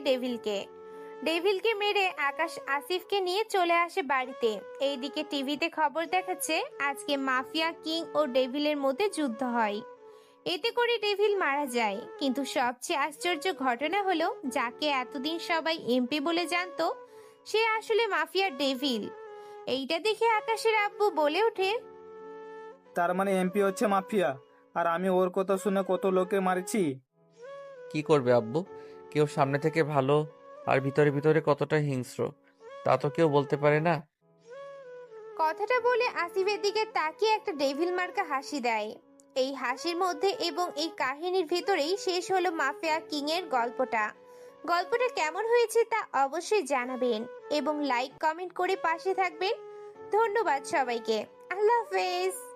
ডেভিলকে মেরে আকাশ আসিফকে নিয়ে চলে আসে বাড়িতে। এইদিকে টিভিতে খবর দেখাচ্ছে আজকে মাফিয়া কিং ও ডেভিলের মধ্যে যুদ্ধ হয়। এতে করে ডেভিল মারা যায়। কিন্তু সবচেয়ে আশ্চর্য ঘটনা হলো, যাকে এতদিন সবাই এমপি বলে জানতো সে আসলে মাফিয়া ডেভিল। এইটা দেখে আকাশের আব্বু বলে ওঠে, তার মানে এমপি হচ্ছে মাফিয়া, আর আমি ওর কথা শুনে কত লোকে মারছি। কি করবে আব্বু, কেউ সামনে থেকে ভালো আর ভিতরে ভিতরে কতটা হিংস্র তা তো কেউ বলতে পারে না। কথাটা বলে আসিফের দিকে তাকিয়ে একটা ডেভিল মার্কা হাসি দেয়। এই হাসির মধ্যে এবং এই কাহিনীর ভিতরেই শেষ হলো মাফিয়া কিং এর গল্পটা। গল্পটা কেমন হয়েছে তা অবশ্যই জানাবেন এবং লাইক কমেন্ট করে পাশে থাকবেন। ধন্যবাদ সবাইকে। আল্লাহ হাফেজ।